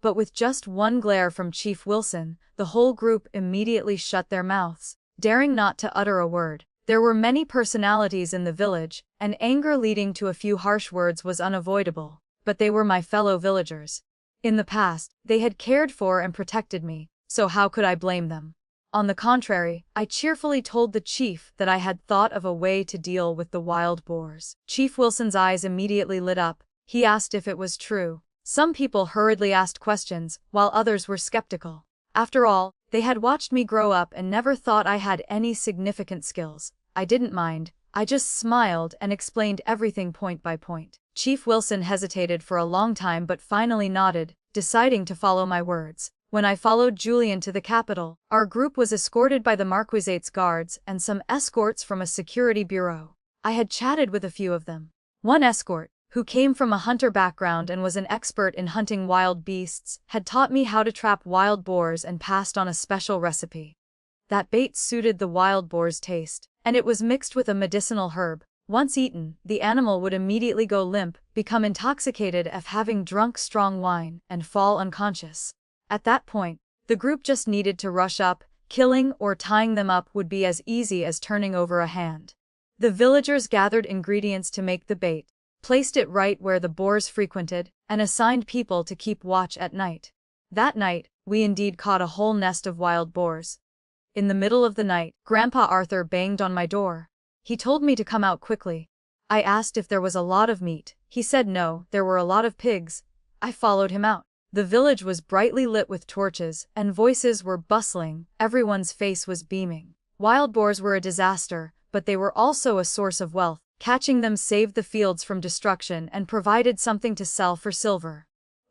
But with just one glare from Chief Wilson, the whole group immediately shut their mouths, daring not to utter a word. There were many personalities in the village, and anger leading to a few harsh words was unavoidable, but they were my fellow villagers. In the past, they had cared for and protected me, so how could I blame them? On the contrary, I cheerfully told the chief that I had thought of a way to deal with the wild boars. Chief Wilson's eyes immediately lit up. He asked if it was true. Some people hurriedly asked questions, while others were skeptical. After all, they had watched me grow up and never thought I had any significant skills. I didn't mind. I just smiled and explained everything point by point. Chief Wilson hesitated for a long time but finally nodded, deciding to follow my words. When I followed Julian to the capital, our group was escorted by the Marquisate's guards and some escorts from a security bureau. I had chatted with a few of them. One escort, who came from a hunter background and was an expert in hunting wild beasts, had taught me how to trap wild boars and passed on a special recipe. That bait suited the wild boar's taste, and it was mixed with a medicinal herb. Once eaten, the animal would immediately go limp, become intoxicated after having drunk strong wine, and fall unconscious. At that point, the group just needed to rush up. Killing or tying them up would be as easy as turning over a hand. The villagers gathered ingredients to make the bait, placed it right where the boars frequented, and assigned people to keep watch at night. That night, we indeed caught a whole nest of wild boars. In the middle of the night, Grandpa Arthur banged on my door. He told me to come out quickly. I asked if there was a lot of meat. He said no, there were a lot of pigs. I followed him out. The village was brightly lit with torches, and voices were bustling. Everyone's face was beaming. Wild boars were a disaster, but they were also a source of wealth. Catching them saved the fields from destruction and provided something to sell for silver.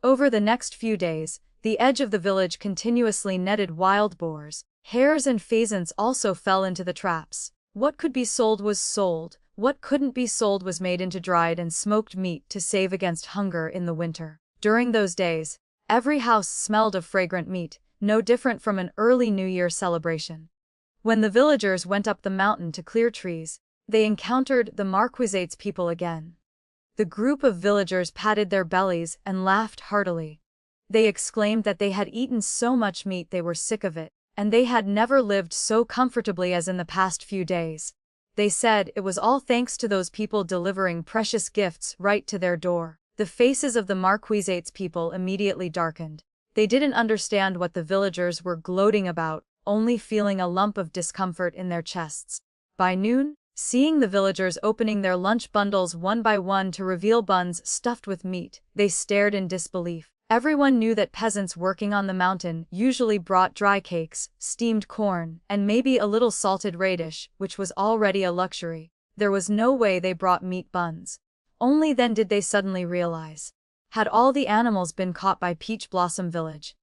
Over the next few days, the edge of the village continuously netted wild boars. Hares and pheasants also fell into the traps. What could be sold was sold. What couldn't be sold was made into dried and smoked meat to save against hunger in the winter. During those days, every house smelled of fragrant meat, no different from an early New Year celebration. When the villagers went up the mountain to clear trees, they encountered the Marquisate's people again. The group of villagers patted their bellies and laughed heartily. They exclaimed that they had eaten so much meat they were sick of it, and they had never lived so comfortably as in the past few days. They said it was all thanks to those people delivering precious gifts right to their door. The faces of the Marquisate's people immediately darkened. They didn't understand what the villagers were gloating about, only feeling a lump of discomfort in their chests. By noon, seeing the villagers opening their lunch bundles one by one to reveal buns stuffed with meat, they stared in disbelief. Everyone knew that peasants working on the mountain usually brought dry cakes, steamed corn, and maybe a little salted radish, which was already a luxury. There was no way they brought meat buns. Only then did they suddenly realize. Had all the animals been caught by Peach Blossom Village?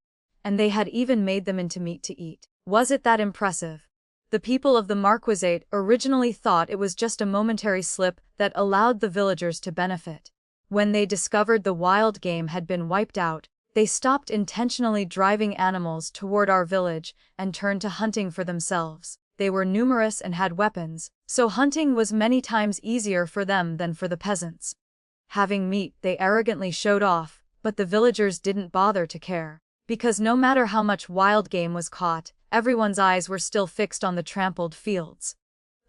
And they had even made them into meat to eat. Was it that impressive? The people of the Marquisate originally thought it was just a momentary slip that allowed the villagers to benefit. When they discovered the wild game had been wiped out, they stopped intentionally driving animals toward our village and turned to hunting for themselves. They were numerous and had weapons, so hunting was many times easier for them than for the peasants. Having meat, they arrogantly showed off, but the villagers didn't bother to care, because no matter how much wild game was caught, everyone's eyes were still fixed on the trampled fields.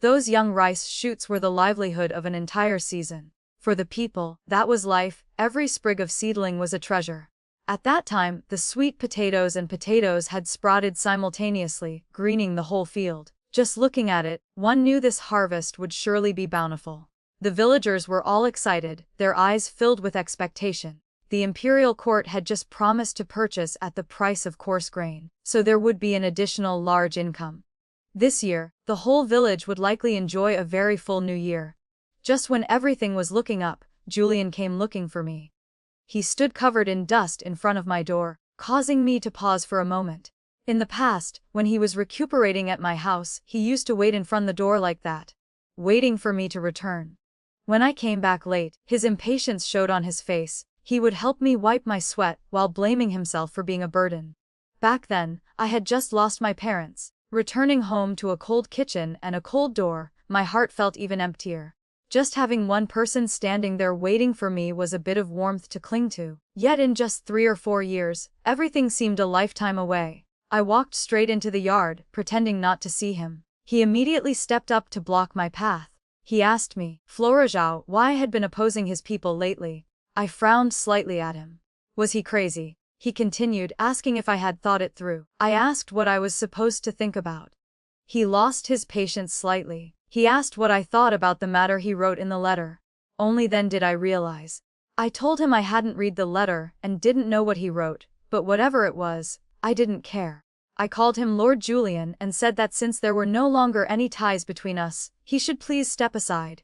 Those young rice shoots were the livelihood of an entire season. For the people, that was life. Every sprig of seedling was a treasure. At that time, the sweet potatoes and potatoes had sprouted simultaneously, greening the whole field. Just looking at it, one knew this harvest would surely be bountiful. The villagers were all excited, their eyes filled with expectation. The imperial court had just promised to purchase at the price of coarse grain, so there would be an additional large income. This year, the whole village would likely enjoy a very full new year. Just when everything was looking up, Julian came looking for me. He stood covered in dust in front of my door, causing me to pause for a moment. In the past, when he was recuperating at my house, he used to wait in front of the door like that, waiting for me to return. When I came back late, his impatience showed on his face. He would help me wipe my sweat while blaming himself for being a burden. Back then, I had just lost my parents. Returning home to a cold kitchen and a cold door, my heart felt even emptier. Just having one person standing there waiting for me was a bit of warmth to cling to. Yet in just 3 or 4 years, everything seemed a lifetime away. I walked straight into the yard, pretending not to see him. He immediately stepped up to block my path. He asked me, Florajao, why I had been opposing his people lately. I frowned slightly at him. Was he crazy? He continued, asking if I had thought it through. I asked what I was supposed to think about. He lost his patience slightly. He asked what I thought about the matter he wrote in the letter. Only then did I realize. I told him I hadn't read the letter and didn't know what he wrote, but whatever it was, I didn't care. I called him Lord Julian and said that since there were no longer any ties between us, he should please step aside.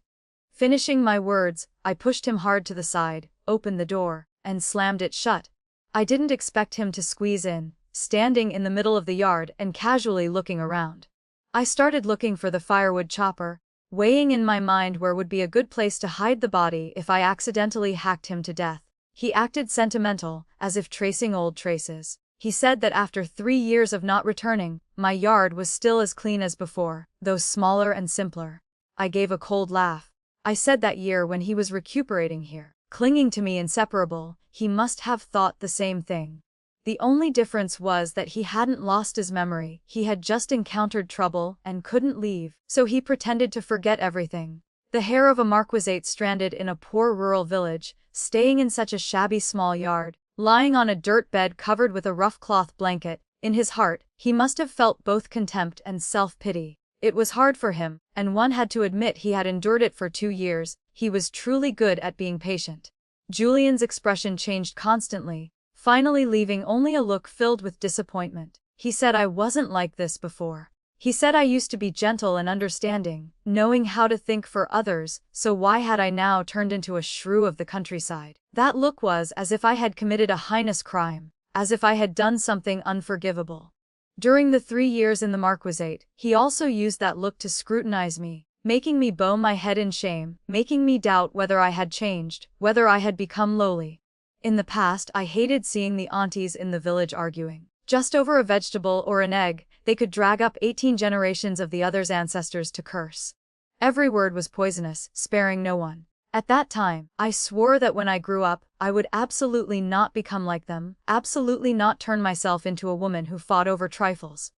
Finishing my words, I pushed him hard to the side, opened the door, and slammed it shut. I didn't expect him to squeeze in, standing in the middle of the yard and casually looking around. I started looking for the firewood chopper, weighing in my mind where would be a good place to hide the body if I accidentally hacked him to death. He acted sentimental, as if tracing old traces. He said that after 3 years of not returning, my yard was still as clean as before, though smaller and simpler. I gave a cold laugh. I said that year when he was recuperating here, clinging to me inseparable, he must have thought the same thing. The only difference was that he hadn't lost his memory, he had just encountered trouble and couldn't leave, so he pretended to forget everything. The heir of a marquisate stranded in a poor rural village, staying in such a shabby small yard, lying on a dirt bed covered with a rough cloth blanket, in his heart, he must have felt both contempt and self-pity. It was hard for him, and one had to admit he had endured it for 2 years. He was truly good at being patient. Julian's expression changed constantly, finally leaving only a look filled with disappointment. He said I wasn't like this before. He said I used to be gentle and understanding, knowing how to think for others, so why had I now turned into a shrew of the countryside? That look was as if I had committed a heinous crime, as if I had done something unforgivable. During the 3 years in the marquisate, he also used that look to scrutinize me, making me bow my head in shame, making me doubt whether I had changed, whether I had become lowly. In the past, I hated seeing the aunties in the village arguing. Just over a vegetable or an egg, they could drag up 18 generations of the other's ancestors to curse. Every word was poisonous, sparing no one. At that time, I swore that when I grew up, I would absolutely not become like them, absolutely not turn myself into a woman who fought over trifles.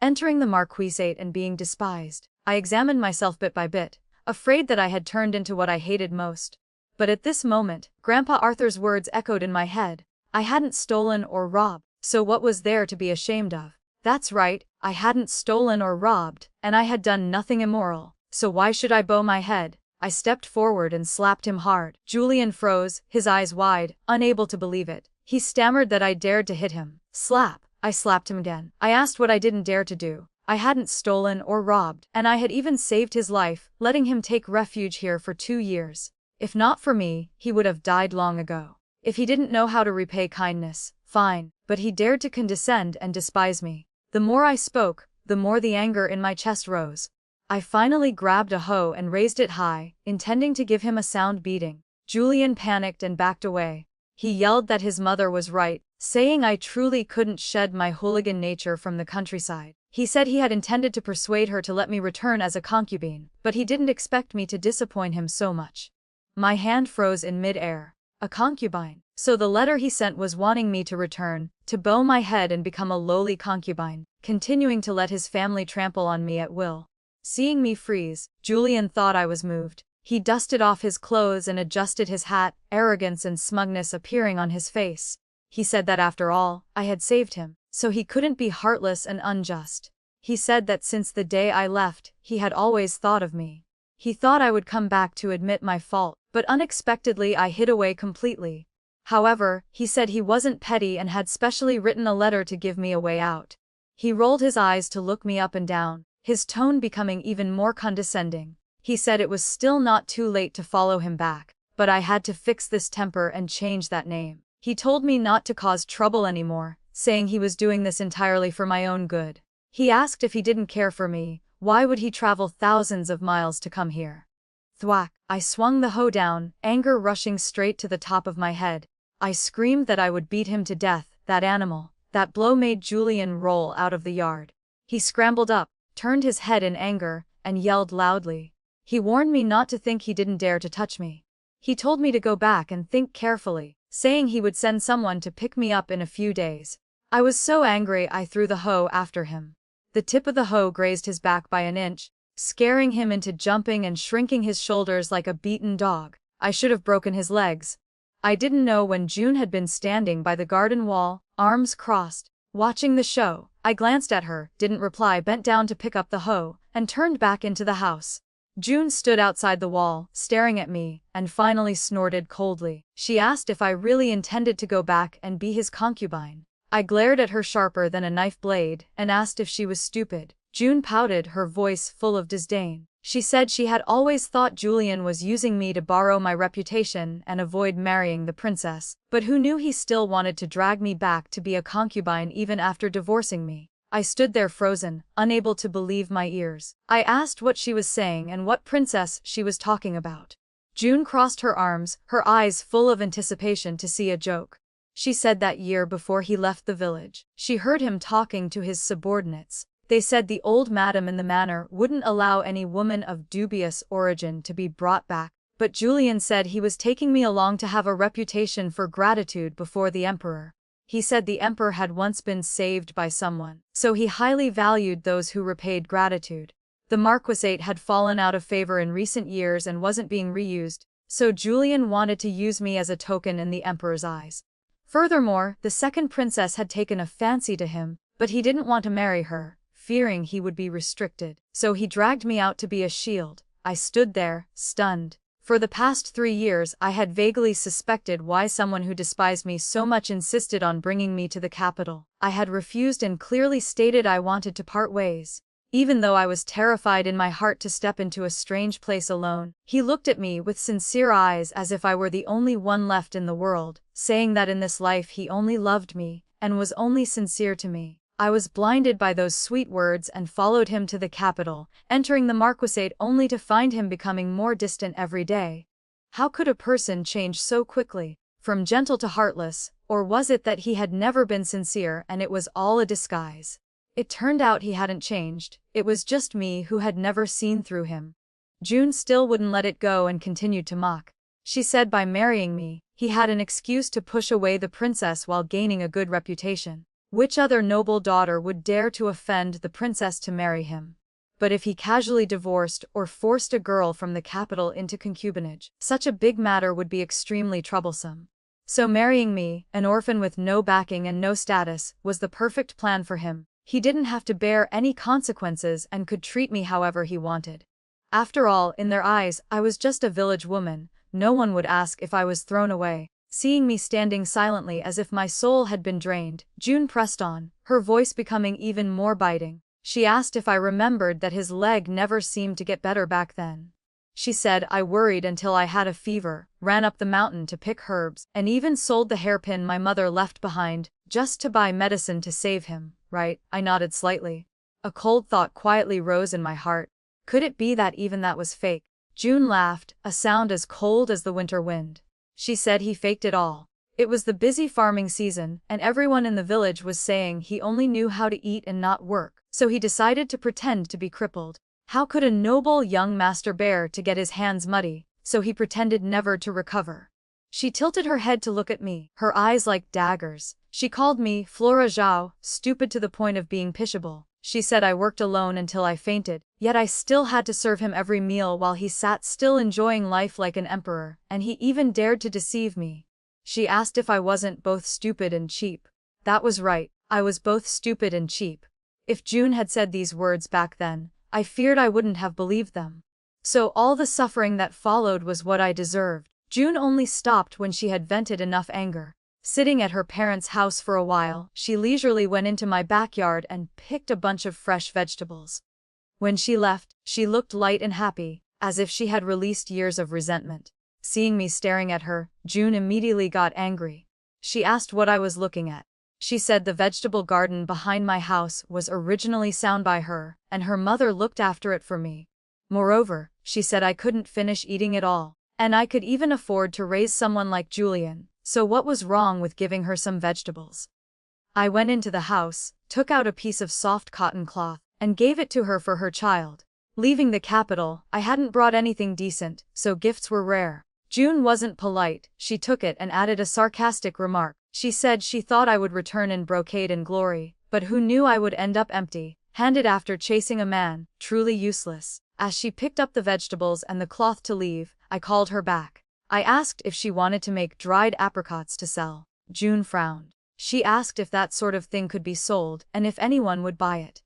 Entering the marquisate and being despised, I examined myself bit by bit, afraid that I had turned into what I hated most. But at this moment, Grandpa Arthur's words echoed in my head. I hadn't stolen or robbed, so what was there to be ashamed of? That's right, I hadn't stolen or robbed, and I had done nothing immoral, so why should I bow my head? I stepped forward and slapped him hard. Julian froze, his eyes wide, unable to believe it. He stammered that I dared to hit him. Slap. I slapped him again. I asked what I didn't dare to do. I hadn't stolen or robbed, and I had even saved his life, letting him take refuge here for 2 years. If not for me, he would have died long ago. If he didn't know how to repay kindness, fine, but he dared to condescend and despise me. The more I spoke, the more the anger in my chest rose. I finally grabbed a hoe and raised it high, intending to give him a sound beating. Julian panicked and backed away. He yelled that his mother was right, saying I truly couldn't shed my hooligan nature from the countryside. He said he had intended to persuade her to let me return as a concubine, but he didn't expect me to disappoint him so much. My hand froze in mid-air. A concubine. So the letter he sent was wanting me to return, to bow my head and become a lowly concubine, continuing to let his family trample on me at will. Seeing me freeze, Julian thought I was moved. He dusted off his clothes and adjusted his hat, arrogance and smugness appearing on his face. He said that after all, I had saved him, so he couldn't be heartless and unjust. He said that since the day I left, he had always thought of me. He thought I would come back to admit my fault, but unexpectedly I hid away completely. However, he said he wasn't petty and had specially written a letter to give me a way out. He rolled his eyes to look me up and down, his tone becoming even more condescending. He said it was still not too late to follow him back, but I had to fix this temper and change that name. He told me not to cause trouble anymore, saying he was doing this entirely for my own good. He asked if he didn't care for me, why would he travel thousands of miles to come here? Thwack! I swung the hoe down, anger rushing straight to the top of my head. I screamed that I would beat him to death, that animal. That blow made Julian roll out of the yard. He scrambled up, turned his head in anger, and yelled loudly. He warned me not to think he didn't dare to touch me. He told me to go back and think carefully, saying he would send someone to pick me up in a few days. I was so angry I threw the hoe after him. The tip of the hoe grazed his back by an inch, scaring him into jumping and shrinking his shoulders like a beaten dog. I should have broken his legs. I didn't know when June had been standing by the garden wall, arms crossed, watching the show. I glanced at her, didn't reply, bent down to pick up the hoe, and turned back into the house. June stood outside the wall, staring at me, and finally snorted coldly. She asked if I really intended to go back and be his concubine. I glared at her sharper than a knife blade, and asked if she was stupid. June pouted, her voice full of disdain. She said she had always thought Julian was using me to borrow my reputation and avoid marrying the princess, but who knew he still wanted to drag me back to be a concubine even after divorcing me. I stood there frozen, unable to believe my ears. I asked what she was saying and what princess she was talking about. June crossed her arms, her eyes full of anticipation to see a joke. She said that year before he left the village, she heard him talking to his subordinates. They said the old madam in the manor wouldn't allow any woman of dubious origin to be brought back, but Julian said he was taking me along to have a reputation for gratitude before the emperor. He said the emperor had once been saved by someone, so he highly valued those who repaid gratitude. The marquisate had fallen out of favor in recent years and wasn't being reused, so Julian wanted to use me as a token in the emperor's eyes. Furthermore, the second princess had taken a fancy to him, but he didn't want to marry her, fearing he would be restricted, so he dragged me out to be a shield. I stood there, stunned. For the past 3 years I had vaguely suspected why someone who despised me so much insisted on bringing me to the capital. I had refused and clearly stated I wanted to part ways. Even though I was terrified in my heart to step into a strange place alone, he looked at me with sincere eyes as if I were the only one left in the world, saying that in this life he only loved me, and was only sincere to me. I was blinded by those sweet words and followed him to the capital, entering the marquisate only to find him becoming more distant every day. How could a person change so quickly, from gentle to heartless, or was it that he had never been sincere and it was all a disguise? It turned out he hadn't changed, it was just me who had never seen through him. June still wouldn't let it go and continued to mock. She said by marrying me, he had an excuse to push away the princess while gaining a good reputation. Which other noble daughter would dare to offend the princess to marry him? But if he casually divorced or forced a girl from the capital into concubinage, such a big matter would be extremely troublesome. So marrying me, an orphan with no backing and no status, was the perfect plan for him. He didn't have to bear any consequences and could treat me however he wanted. After all, in their eyes, I was just a village woman. No one would ask if I was thrown away. Seeing me standing silently as if my soul had been drained, June pressed on, her voice becoming even more biting. She asked if I remembered that his leg never seemed to get better back then. She said I worried until I had a fever, ran up the mountain to pick herbs, and even sold the hairpin my mother left behind, just to buy medicine to save him, right? I nodded slightly. A cold thought quietly rose in my heart. Could it be that even that was fake? June laughed, a sound as cold as the winter wind. She said he faked it all. It was the busy farming season, and everyone in the village was saying he only knew how to eat and not work, so he decided to pretend to be crippled. How could a noble young master bear to get his hands muddy, so he pretended never to recover? She tilted her head to look at me, her eyes like daggers. She called me Flora Zhao, stupid to the point of being pitiable. She said I worked alone until I fainted, yet I still had to serve him every meal while he sat still enjoying life like an emperor, and he even dared to deceive me. She asked if I wasn't both stupid and cheap. That was right, I was both stupid and cheap. If June had said these words back then, I feared I wouldn't have believed them. So all the suffering that followed was what I deserved. June only stopped when she had vented enough anger. Sitting at her parents' house for a while, she leisurely went into my backyard and picked a bunch of fresh vegetables. When she left, she looked light and happy, as if she had released years of resentment. Seeing me staring at her, June immediately got angry. She asked what I was looking at. She said the vegetable garden behind my house was originally sound by her, and her mother looked after it for me. Moreover, she said I couldn't finish eating it all, and I could even afford to raise someone like Julian. So what was wrong with giving her some vegetables? I went into the house, took out a piece of soft cotton cloth, and gave it to her for her child. Leaving the capital, I hadn't brought anything decent, so gifts were rare. June wasn't polite, she took it and added a sarcastic remark. She said she thought I would return in brocade and glory, but who knew I would end up empty, handed after chasing a man, truly useless. As she picked up the vegetables and the cloth to leave, I called her back. I asked if she wanted to make dried apricots to sell. June frowned. She asked if that sort of thing could be sold and if anyone would buy it.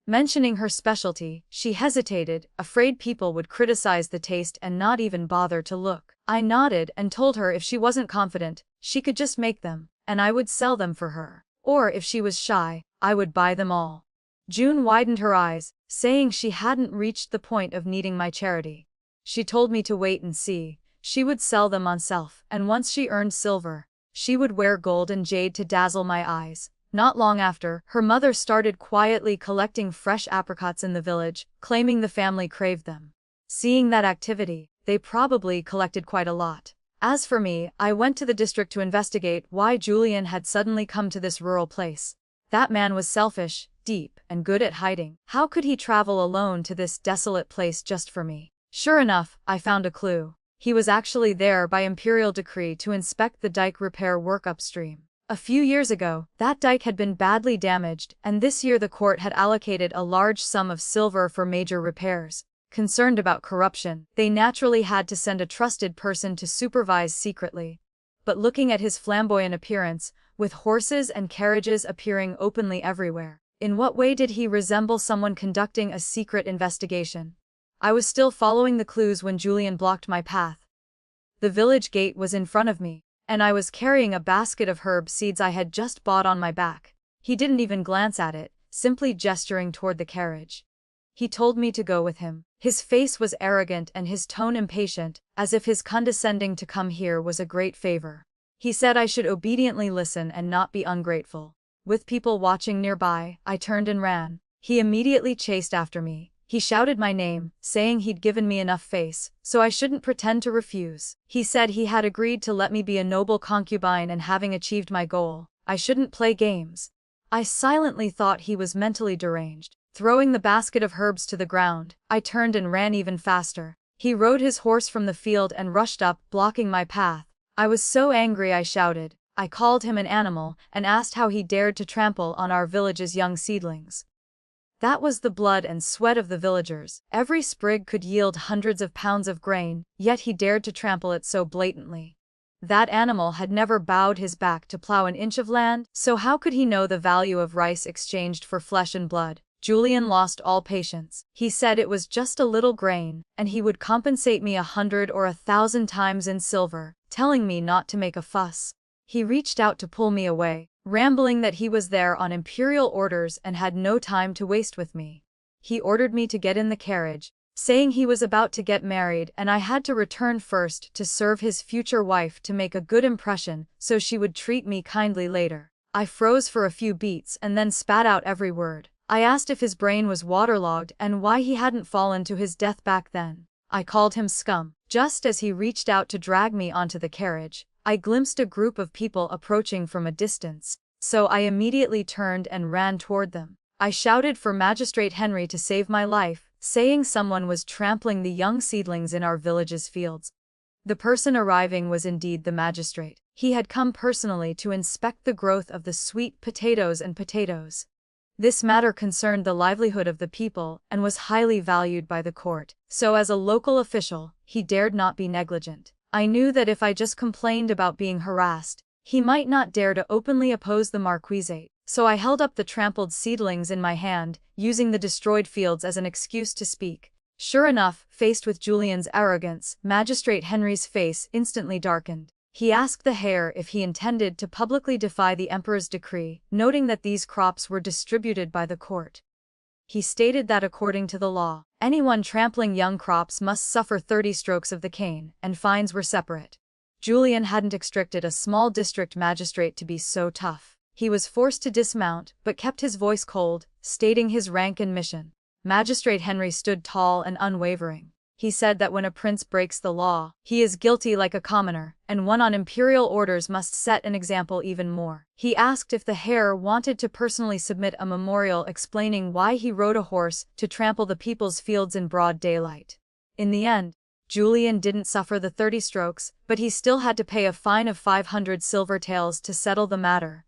Mentioning her specialty, she hesitated, afraid people would criticize the taste and not even bother to look. I nodded and told her if she wasn't confident, she could just make them, and I would sell them for her. Or if she was shy, I would buy them all. June widened her eyes, saying she hadn't reached the point of needing my charity. She told me to wait and see. She would sell them on self, and once she earned silver, she would wear gold and jade to dazzle my eyes. Not long after, her mother started quietly collecting fresh apricots in the village, claiming the family craved them. Seeing that activity, they probably collected quite a lot. As for me, I went to the district to investigate why Julian had suddenly come to this rural place. That man was selfish, deep, and good at hiding. How could he travel alone to this desolate place just for me? Sure enough, I found a clue. He was actually there by imperial decree to inspect the dike repair work upstream. A few years ago, that dike had been badly damaged, and this year the court had allocated a large sum of silver for major repairs. Concerned about corruption, they naturally had to send a trusted person to supervise secretly. But looking at his flamboyant appearance, with horses and carriages appearing openly everywhere, in what way did he resemble someone conducting a secret investigation? I was still following the clues when Julian blocked my path. The village gate was in front of me, and I was carrying a basket of herb seeds I had just bought on my back. He didn't even glance at it, simply gesturing toward the carriage. He told me to go with him. His face was arrogant and his tone impatient, as if his condescending to come here was a great favor. He said I should obediently listen and not be ungrateful. With people watching nearby, I turned and ran. He immediately chased after me. He shouted my name, saying he'd given me enough face, so I shouldn't pretend to refuse. He said he had agreed to let me be a noble concubine, and having achieved my goal, I shouldn't play games. I silently thought he was mentally deranged. Throwing the basket of herbs to the ground, I turned and ran even faster. He rode his horse from the field and rushed up, blocking my path. I was so angry I shouted. I called him an animal and asked how he dared to trample on our village's young seedlings. That was the blood and sweat of the villagers. Every sprig could yield hundreds of pounds of grain, yet he dared to trample it so blatantly. That animal had never bowed his back to plow an inch of land, so how could he know the value of rice exchanged for flesh and blood? Julian lost all patience. He said it was just a little grain, and he would compensate me 100 or 1,000 times in silver, telling me not to make a fuss. He reached out to pull me away, rambling that he was there on imperial orders and had no time to waste with me. He ordered me to get in the carriage, saying he was about to get married and I had to return first to serve his future wife to make a good impression so she would treat me kindly later. I froze for a few beats and then spat out every word. I asked if his brain was waterlogged and why he hadn't fallen to his death back then. I called him scum. Just as he reached out to drag me onto the carriage, I glimpsed a group of people approaching from a distance, so I immediately turned and ran toward them. I shouted for Magistrate Henry to save my life, saying someone was trampling the young seedlings in our village's fields. The person arriving was indeed the magistrate. He had come personally to inspect the growth of the sweet potatoes and potatoes. This matter concerned the livelihood of the people and was highly valued by the court, so as a local official, he dared not be negligent. I knew that if I just complained about being harassed, he might not dare to openly oppose the marquisate, so I held up the trampled seedlings in my hand, using the destroyed fields as an excuse to speak. Sure enough, faced with Julian's arrogance, Magistrate Henry's face instantly darkened. He asked the heir if he intended to publicly defy the emperor's decree, noting that these crops were distributed by the court. He stated that according to the law, anyone trampling young crops must suffer 30 strokes of the cane, and fines were separate. Julian hadn't expected a small district magistrate to be so tough. He was forced to dismount, but kept his voice cold, stating his rank and mission. Magistrate Henry stood tall and unwavering. He said that when a prince breaks the law, he is guilty like a commoner, and one on imperial orders must set an example even more. He asked if the heir wanted to personally submit a memorial explaining why he rode a horse to trample the people's fields in broad daylight. In the end, Julian didn't suffer the 30 strokes, but he still had to pay a fine of 500 silver taels to settle the matter.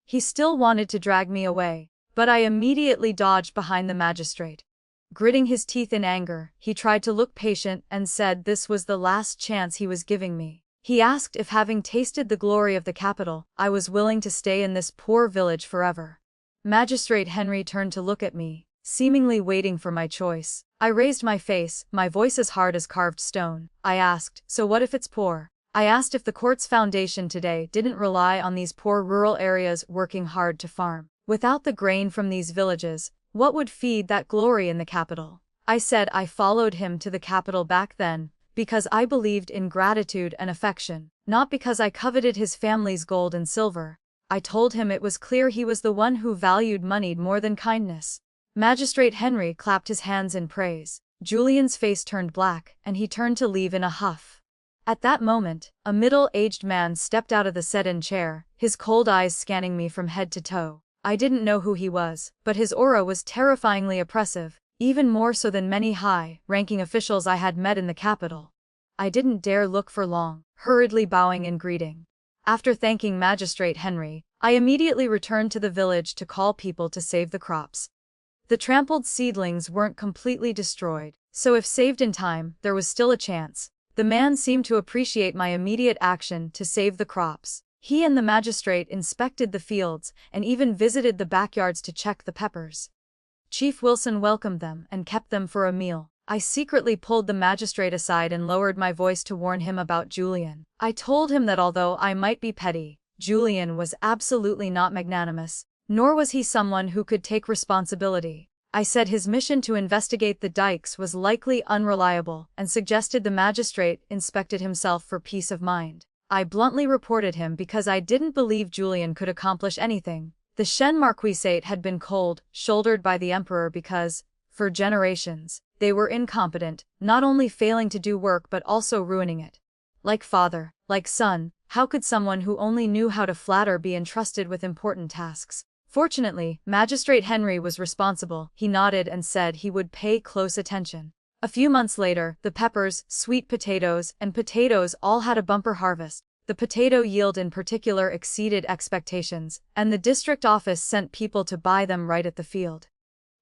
He still wanted to drag me away, but I immediately dodged behind the magistrate. Gritting his teeth in anger, he tried to look patient and said this was the last chance he was giving me. He asked if, having tasted the glory of the capital, I was willing to stay in this poor village forever. Magistrate Henry turned to look at me, seemingly waiting for my choice. I raised my face, my voice as hard as carved stone. I asked, so what if it's poor? I asked if the court's foundation today didn't rely on these poor rural areas working hard to farm. Without the grain from these villages, what would feed that glory in the capital? I said I followed him to the capital back then because I believed in gratitude and affection, not because I coveted his family's gold and silver. I told him it was clear he was the one who valued money more than kindness. Magistrate Henry clapped his hands in praise. Julian's face turned black, and he turned to leave in a huff. At that moment, a middle-aged man stepped out of the sedan chair, his cold eyes scanning me from head to toe. I didn't know who he was, but his aura was terrifyingly oppressive, even more so than many high-ranking officials I had met in the capital. I didn't dare look for long, hurriedly bowing in greeting. After thanking Magistrate Henry, I immediately returned to the village to call people to save the crops. The trampled seedlings weren't completely destroyed, so if saved in time, there was still a chance. The man seemed to appreciate my immediate action to save the crops. He and the magistrate inspected the fields and even visited the backyards to check the peppers. Chief Wilson welcomed them and kept them for a meal. I secretly pulled the magistrate aside and lowered my voice to warn him about Julian. I told him that although I might be petty, Julian was absolutely not magnanimous, nor was he someone who could take responsibility. I said his mission to investigate the dikes was likely unreliable and suggested the magistrate inspected himself for peace of mind. I bluntly reported him because I didn't believe Julian could accomplish anything. The Shen Marquisate had been cold-shouldered by the emperor because, for generations, they were incompetent, not only failing to do work but also ruining it. Like father, like son, how could someone who only knew how to flatter be entrusted with important tasks? Fortunately, Magistrate Henry was responsible. He nodded and said he would pay close attention. A few months later, the peppers, sweet potatoes, and potatoes all had a bumper harvest. The potato yield in particular exceeded expectations, and the district office sent people to buy them right at the field.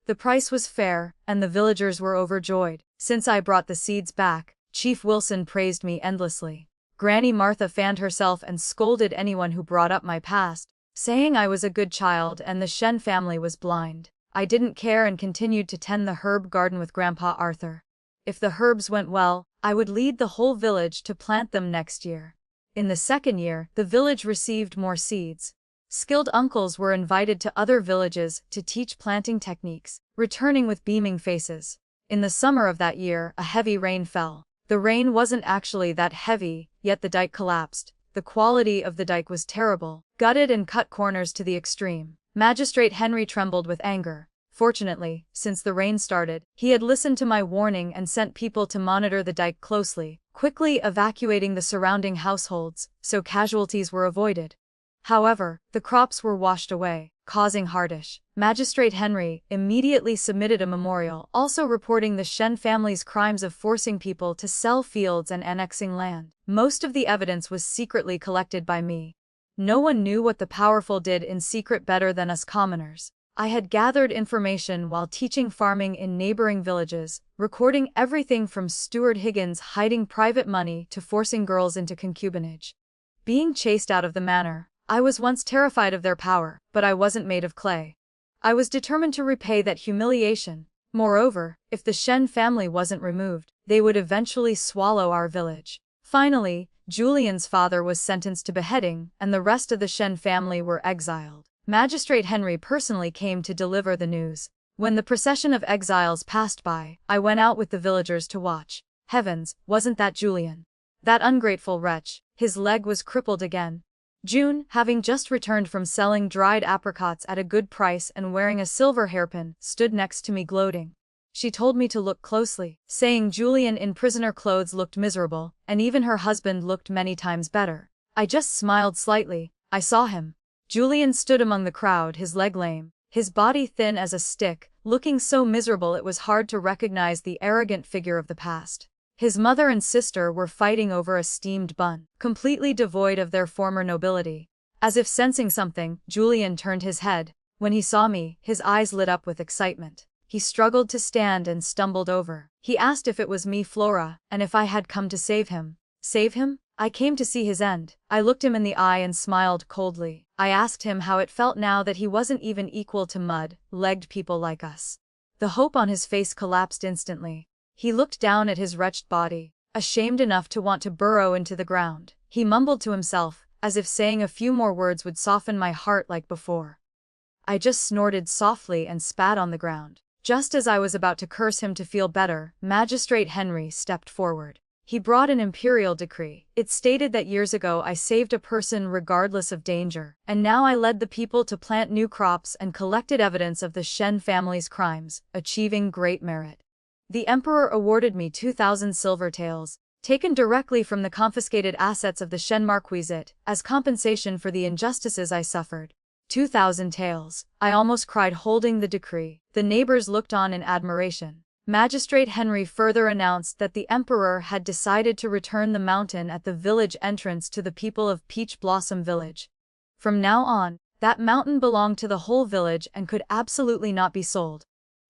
The price was fair, and the villagers were overjoyed. Since I brought the seeds back, Chief Wilson praised me endlessly. Granny Martha fanned herself and scolded anyone who brought up my past, saying I was a good child and the Shen family was blind. I didn't care and continued to tend the herb garden with Grandpa Arthur. If the herbs went well, I would lead the whole village to plant them next year. In the second year, the village received more seeds. Skilled uncles were invited to other villages to teach planting techniques, returning with beaming faces. In the summer of that year, a heavy rain fell. The rain wasn't actually that heavy, yet the dike collapsed. The quality of the dike was terrible, gutted and cut corners to the extreme. Magistrate Henry trembled with anger. Fortunately, since the rain started, he had listened to my warning and sent people to monitor the dike closely, quickly evacuating the surrounding households, so casualties were avoided. However, the crops were washed away, causing hardship. Magistrate Henry immediately submitted a memorial, also reporting the Shen family's crimes of forcing people to sell fields and annexing land. Most of the evidence was secretly collected by me. No one knew what the powerful did in secret better than us commoners. I had gathered information while teaching farming in neighboring villages, recording everything from Steward Higgins hiding private money to forcing girls into concubinage. Being chased out of the manor, I was once terrified of their power, but I wasn't made of clay. I was determined to repay that humiliation. Moreover, if the Shen family wasn't removed, they would eventually swallow our village. Finally, Julian's father was sentenced to beheading, and the rest of the Shen family were exiled. Magistrate Henry personally came to deliver the news. When the procession of exiles passed by, I went out with the villagers to watch. Heavens, wasn't that Julian? That ungrateful wretch, his leg was crippled again. June, having just returned from selling dried apricots at a good price and wearing a silver hairpin, stood next to me gloating. She told me to look closely, saying Julian in prisoner clothes looked miserable, and even her husband looked many times better. I just smiled slightly. I saw him. Julian stood among the crowd, his leg lame, his body thin as a stick, looking so miserable it was hard to recognize the arrogant figure of the past. His mother and sister were fighting over a steamed bun, completely devoid of their former nobility. As if sensing something, Julian turned his head. When he saw me, his eyes lit up with excitement. He struggled to stand and stumbled over. He asked if it was me, Flora, and if I had come to save him. Save him? I came to see his end. I looked him in the eye and smiled coldly. I asked him how it felt now that he wasn't even equal to mud-legged people like us. The hope on his face collapsed instantly. He looked down at his wretched body, ashamed enough to want to burrow into the ground. He mumbled to himself, as if saying a few more words would soften my heart like before. I just snorted softly and spat on the ground. Just as I was about to curse him to feel better, Magistrate Henry stepped forward. He brought an imperial decree. It stated that years ago I saved a person regardless of danger, and now I led the people to plant new crops and collected evidence of the Shen family's crimes, achieving great merit. The Emperor awarded me 2,000 silver taels, taken directly from the confiscated assets of the Shen Marquisate, as compensation for the injustices I suffered. 2,000 taels. I almost cried holding the decree. The neighbors looked on in admiration. Magistrate Henry further announced that the Emperor had decided to return the mountain at the village entrance to the people of Peach Blossom Village. From now on, that mountain belonged to the whole village and could absolutely not be sold.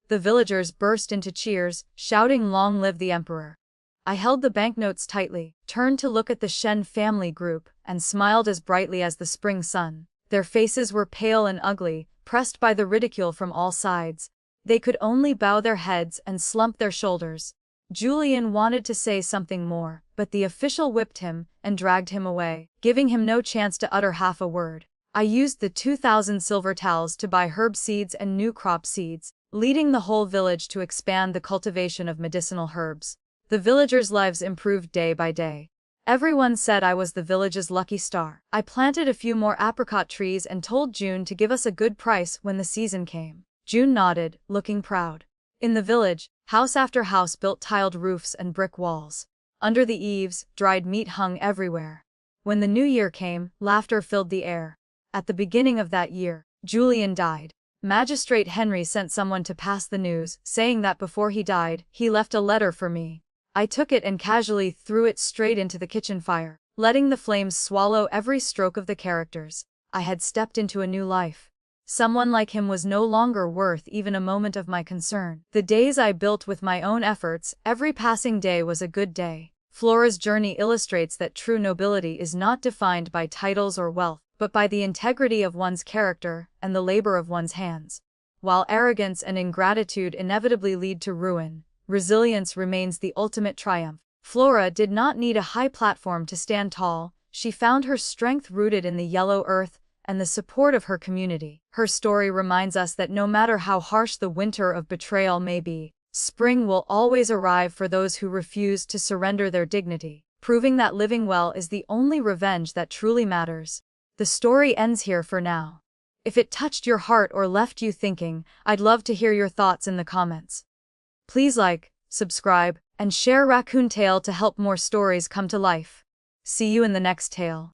The villagers burst into cheers, shouting "Long live the Emperor." I held the banknotes tightly, turned to look at the Shen family group, and smiled as brightly as the spring sun. Their faces were pale and ugly, pressed by the ridicule from all sides. They could only bow their heads and slump their shoulders. Julian wanted to say something more, but the official whipped him and dragged him away, giving him no chance to utter half a word. I used the 2,000 silver taels to buy herb seeds and new crop seeds, leading the whole village to expand the cultivation of medicinal herbs. The villagers' lives improved day by day. Everyone said I was the village's lucky star. I planted a few more apricot trees and told June to give us a good price when the season came. June nodded, looking proud. In the village, house after house built tiled roofs and brick walls. Under the eaves, dried meat hung everywhere. When the new year came, laughter filled the air. At the beginning of that year, Julian died. Magistrate Henry sent someone to pass the news, saying that before he died, he left a letter for me. I took it and casually threw it straight into the kitchen fire, letting the flames swallow every stroke of the characters. I had stepped into a new life. Someone like him was no longer worth even a moment of my concern. The days I built with my own efforts, every passing day was a good day. Flora's journey illustrates that true nobility is not defined by titles or wealth, but by the integrity of one's character and the labor of one's hands. While arrogance and ingratitude inevitably lead to ruin, resilience remains the ultimate triumph. Flora did not need a high platform to stand tall. She found her strength rooted in the yellow earth and the support of her community. Her story reminds us that no matter how harsh the winter of betrayal may be, spring will always arrive for those who refuse to surrender their dignity, proving that living well is the only revenge that truly matters. The story ends here for now. If it touched your heart or left you thinking, I'd love to hear your thoughts in the comments. Please like, subscribe, and share Raccoon Tale to help more stories come to life. See you in the next tale.